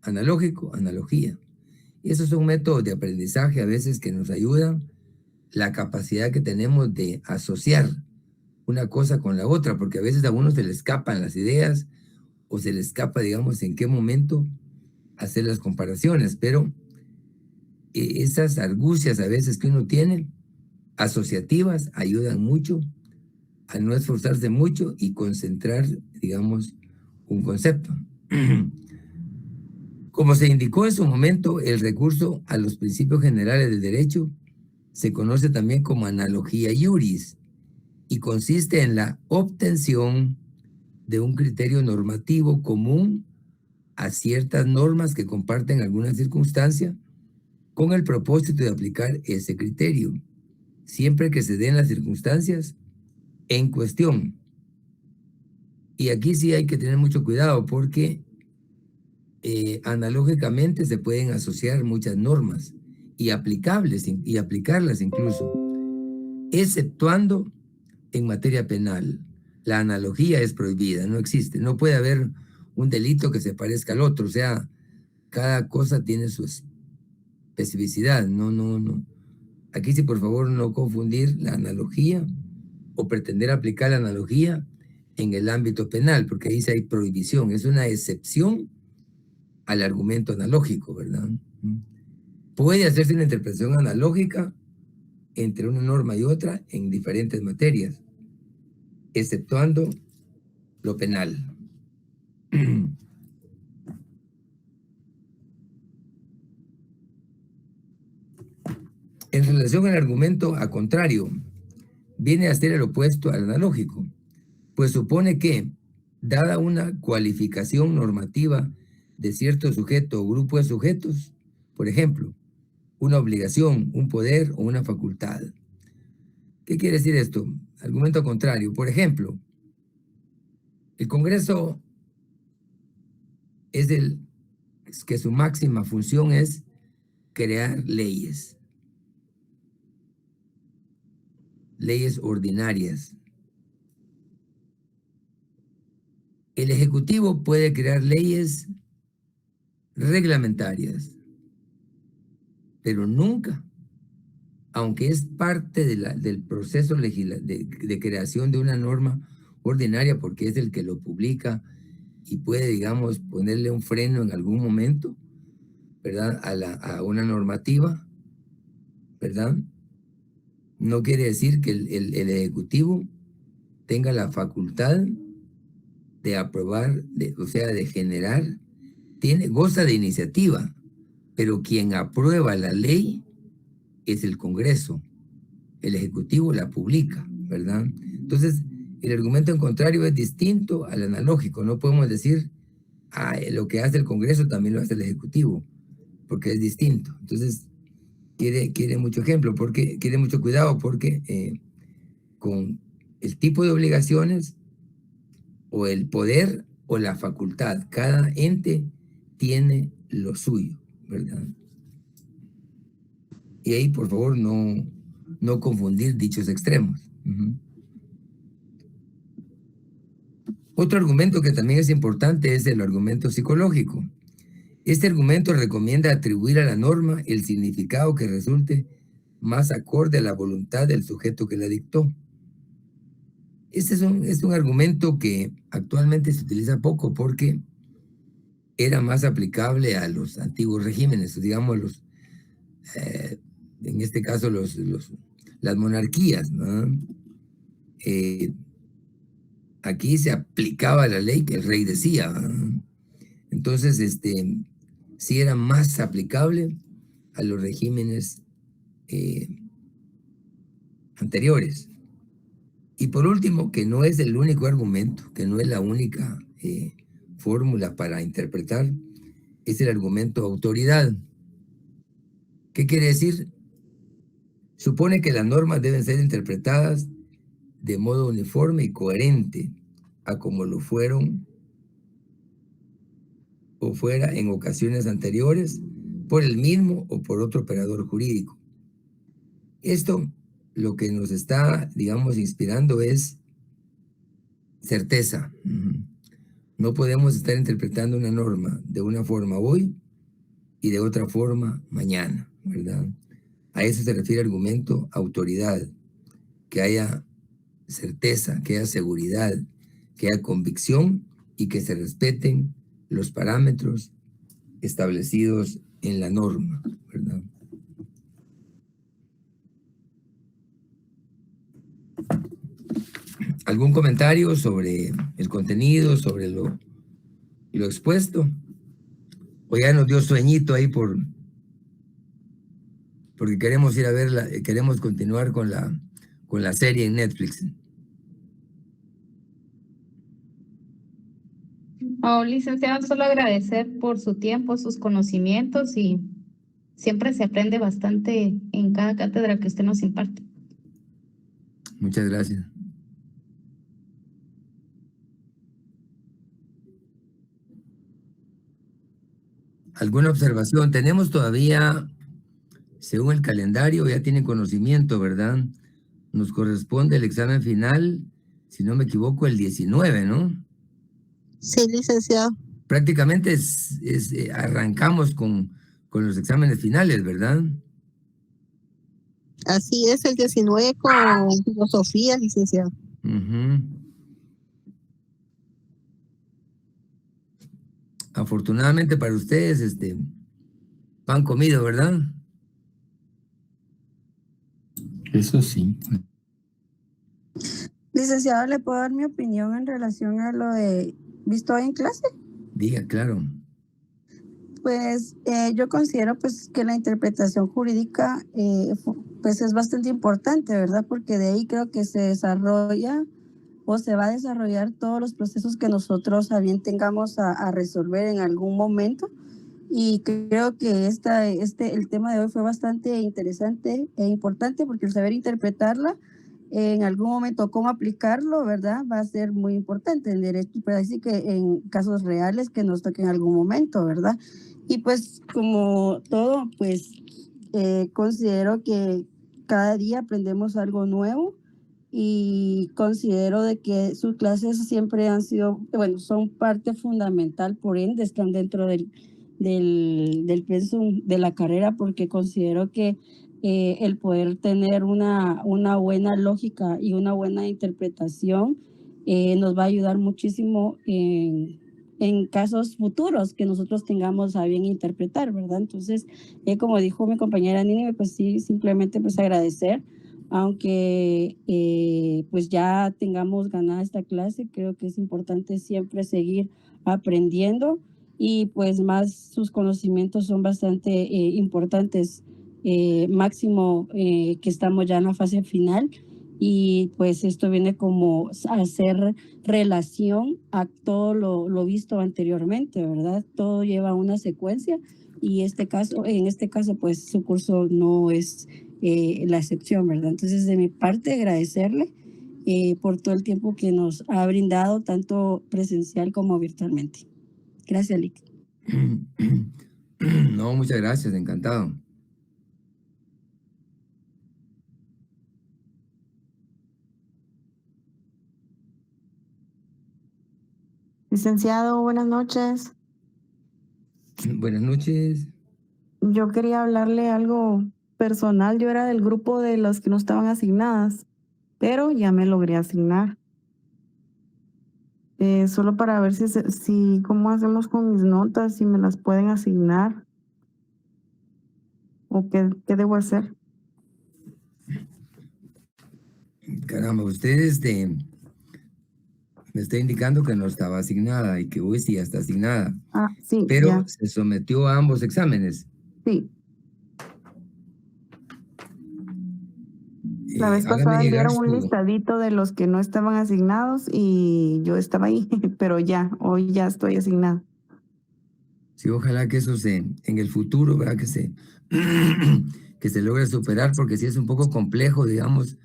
Analógico, analogía. Y esos son métodos de aprendizaje a veces que nos ayudan la capacidad que tenemos de asociar una cosa con la otra, porque a veces a uno se le escapan las ideas o se le escapa, digamos, en qué momento hacer las comparaciones, pero esas argucias a veces que uno tiene, asociativas, ayudan mucho a no esforzarse mucho y concentrar, digamos, un concepto. Como se indicó en su momento, el recurso a los principios generales del derecho se conoce también como analogía iuris y consiste en la obtención de un criterio normativo común a ciertas normas que comparten alguna circunstancia con el propósito de aplicar ese criterio, siempre que se den las circunstancias en cuestión. Y aquí sí hay que tener mucho cuidado porque analógicamente se pueden asociar muchas normas y aplicarlas incluso, exceptuando en materia penal. La analogía es prohibida, no existe. No puede haber un delito que se parezca al otro. O sea, cada cosa tiene su especificidad. No. Aquí sí, por favor, no confundir la analogía o pretender aplicar la analogía en el ámbito penal, porque ahí sí hay prohibición. Es una excepción al argumento analógico, ¿verdad? Puede hacerse una interpretación analógica entre una norma y otra en diferentes materias, exceptuando lo penal. En relación al argumento a contrario, viene a ser el opuesto al analógico, pues supone que, dada una cualificación normativa de cierto sujeto o grupo de sujetos, por ejemplo, una obligación, un poder o una facultad. ¿Qué quiere decir esto? Argumento contrario. Por ejemplo, el Congreso es que su máxima función es crear leyes ordinarias. El Ejecutivo puede crear leyes reglamentarias, pero nunca, aunque es parte del proceso de creación de una norma ordinaria, porque es el que lo publica y puede, digamos, ponerle un freno en algún momento, ¿verdad?, a una normativa, ¿verdad? No quiere decir que el Ejecutivo tenga la facultad de aprobar, o sea, de generar, goza de iniciativa, pero quien aprueba la ley es el Congreso. El Ejecutivo la publica, ¿verdad? Entonces, el argumento en contrario es distinto al analógico. No podemos decir, lo que hace el Congreso también lo hace el Ejecutivo, porque es distinto. Entonces, quiere mucho ejemplo, porque quiere mucho cuidado, porque con el tipo de obligaciones o el poder o la facultad, cada ente tiene lo suyo, ¿verdad? Y ahí, por favor, no confundir dichos extremos. Otro argumento que también es importante es el argumento psicológico. Este argumento recomienda atribuir a la norma el significado que resulte más acorde a la voluntad del sujeto que la dictó. Este es un argumento que actualmente se utiliza poco porque era más aplicable a los antiguos regímenes, digamos, en este caso las monarquías, ¿no? Aquí se aplicaba la ley que el rey decía, ¿no? Entonces, sí era más aplicable a los regímenes anteriores. Y por último, que no es el único argumento, que no es la única fórmula para interpretar, es el argumento autoridad. ¿Qué quiere decir? Supone que las normas deben ser interpretadas de modo uniforme y coherente a como lo fueron o fuera en ocasiones anteriores por el mismo o por otro operador jurídico. Esto lo que nos está, digamos, inspirando es certeza. No podemos estar interpretando una norma de una forma hoy y de otra forma mañana, ¿verdad? A eso se refiere el argumento autoridad, que haya certeza, que haya seguridad, que haya convicción y que se respeten los parámetros establecidos en la norma, ¿verdad? ¿Algún comentario sobre el contenido, sobre lo expuesto? O ya nos dio sueñito ahí porque queremos ir a verla, queremos continuar con la serie en Netflix. Oh, licenciado, solo agradecer por su tiempo, sus conocimientos y siempre se aprende bastante en cada cátedra que usted nos imparte. Muchas gracias. ¿Alguna observación? Tenemos todavía, según el calendario, ya tienen conocimiento, ¿verdad? Nos corresponde el examen final, si no me equivoco, el 19, ¿no? Sí, licenciado. Prácticamente arrancamos con los exámenes finales, ¿verdad? Así es, el 19 con filosofía, licenciado. Ujú. Afortunadamente para ustedes, pan comido, ¿verdad? Eso sí. Licenciado, ¿le puedo dar mi opinión en relación a lo de visto hoy en clase? Diga, claro. Pues yo considero pues que la interpretación jurídica pues es bastante importante, ¿verdad? Porque de ahí creo que se desarrolla o se va a desarrollar todos los procesos que nosotros a bien tengamos a resolver en algún momento. Y creo que el tema de hoy fue bastante interesante e importante porque el saber interpretarla en algún momento, cómo aplicarlo, ¿verdad? Va a ser muy importante en derecho, pero así que en casos reales que nos toquen en algún momento, ¿verdad? Y pues como todo, pues considero que cada día aprendemos algo nuevo y considero de que sus clases siempre han sido, bueno, son parte fundamental, por ende están dentro del pensum de la carrera, porque considero que el poder tener una buena lógica y una buena interpretación nos va a ayudar muchísimo en casos futuros que nosotros tengamos a bien interpretar, ¿verdad? Entonces, como dijo mi compañera Nini, pues sí, simplemente pues agradecer, aunque pues ya tengamos ganada esta clase, creo que es importante siempre seguir aprendiendo y pues más sus conocimientos son bastante importantes, máximo que estamos ya en la fase final y pues esto viene como a hacer relación a todo lo visto anteriormente, ¿verdad? Todo lleva una secuencia y en este caso pues su curso no es la excepción, ¿verdad? Entonces de mi parte agradecerle por todo el tiempo que nos ha brindado tanto presencial como virtualmente. Gracias, Lick. No, muchas gracias, encantado. Licenciado, buenas noches. Buenas noches. Yo quería hablarle algo personal. Yo era del grupo de las que no estaban asignadas, pero ya me logré asignar. Solo para ver si cómo hacemos con mis notas, si me las pueden asignar o qué debo hacer. Caramba, usted me está indicando que no estaba asignada y que hoy sí ya está asignada. Ah, sí, pero ya. se sometió a ambos exámenes. Sí. La vez Hágame pasada llegar enviaron un listadito de los que no estaban asignados y yo estaba ahí, pero hoy ya estoy asignada. Sí, ojalá que eso en el futuro, ¿verdad? Que se logre superar, porque sí es un poco complejo, digamos,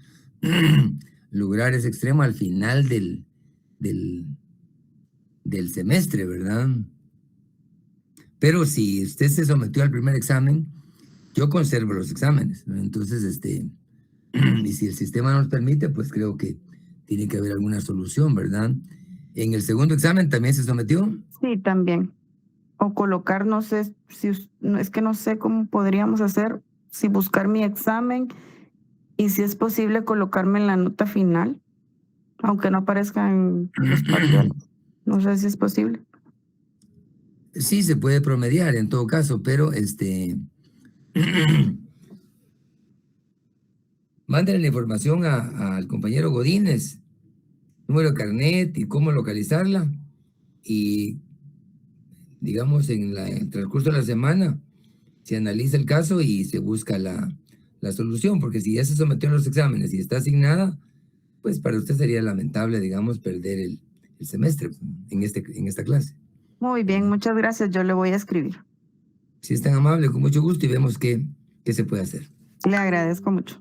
lograr ese extremo al final del semestre, ¿verdad? Pero si usted se sometió al primer examen, yo conservo los exámenes, ¿no? Entonces, y si el sistema nos permite, pues creo que tiene que haber alguna solución, ¿verdad? ¿En el segundo examen también se sometió? Sí, también. O colocar, no sé, es que no sé cómo podríamos hacer, si buscar mi examen y si es posible colocarme en la nota final, aunque no aparezca en los parciales. No sé si es posible. Sí, se puede promediar en todo caso, pero mándale la información al compañero Godínez número de carnet y cómo localizarla. Y, digamos, en el transcurso de la semana se analiza el caso y se busca la solución, porque si ya se sometió a los exámenes y está asignada, pues para usted sería lamentable, digamos, perder el semestre en esta clase. Muy bien, muchas gracias. Yo le voy a escribir. Si es tan amable, con mucho gusto, y vemos qué se puede hacer. Le agradezco mucho.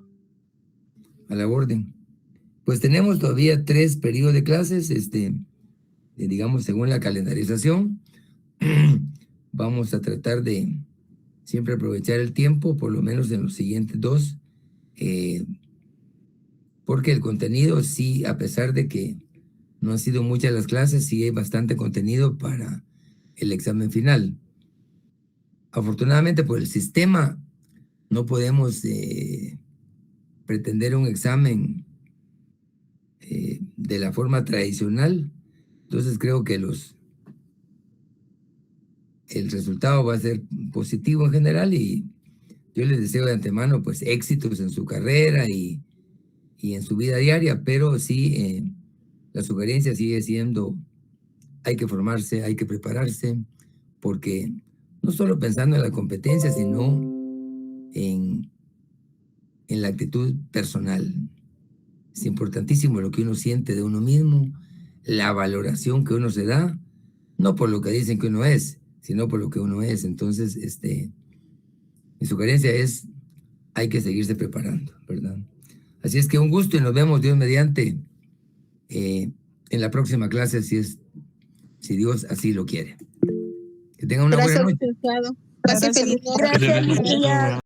A la orden. Pues tenemos todavía 3 periodos de clases, digamos, según la calendarización. Vamos a tratar de siempre aprovechar el tiempo, por lo menos en los siguientes 2, porque el contenido sí, a pesar de que no han sido muchas las clases, sí hay bastante contenido para el examen final. Afortunadamente, por el sistema, no podemos pretender un examen de la forma tradicional. Entonces creo que el resultado va a ser positivo en general, y yo les deseo de antemano pues éxitos en su carrera y en su vida diaria, pero sí la sugerencia sigue siendo: hay que formarse, hay que prepararse, porque no solo pensando en la competencia, sino en la actitud personal. Es importantísimo lo que uno siente de uno mismo, la valoración que uno se da, no por lo que dicen que uno es, sino por lo que uno es. Entonces, mi sugerencia es: hay que seguirse preparando, ¿verdad? Así es que un gusto, y nos vemos, Dios mediante, en la próxima clase, si Dios así lo quiere. Que tengan una buena noche. Licenciado. Gracias, feliz noche. Gracias, Lidia.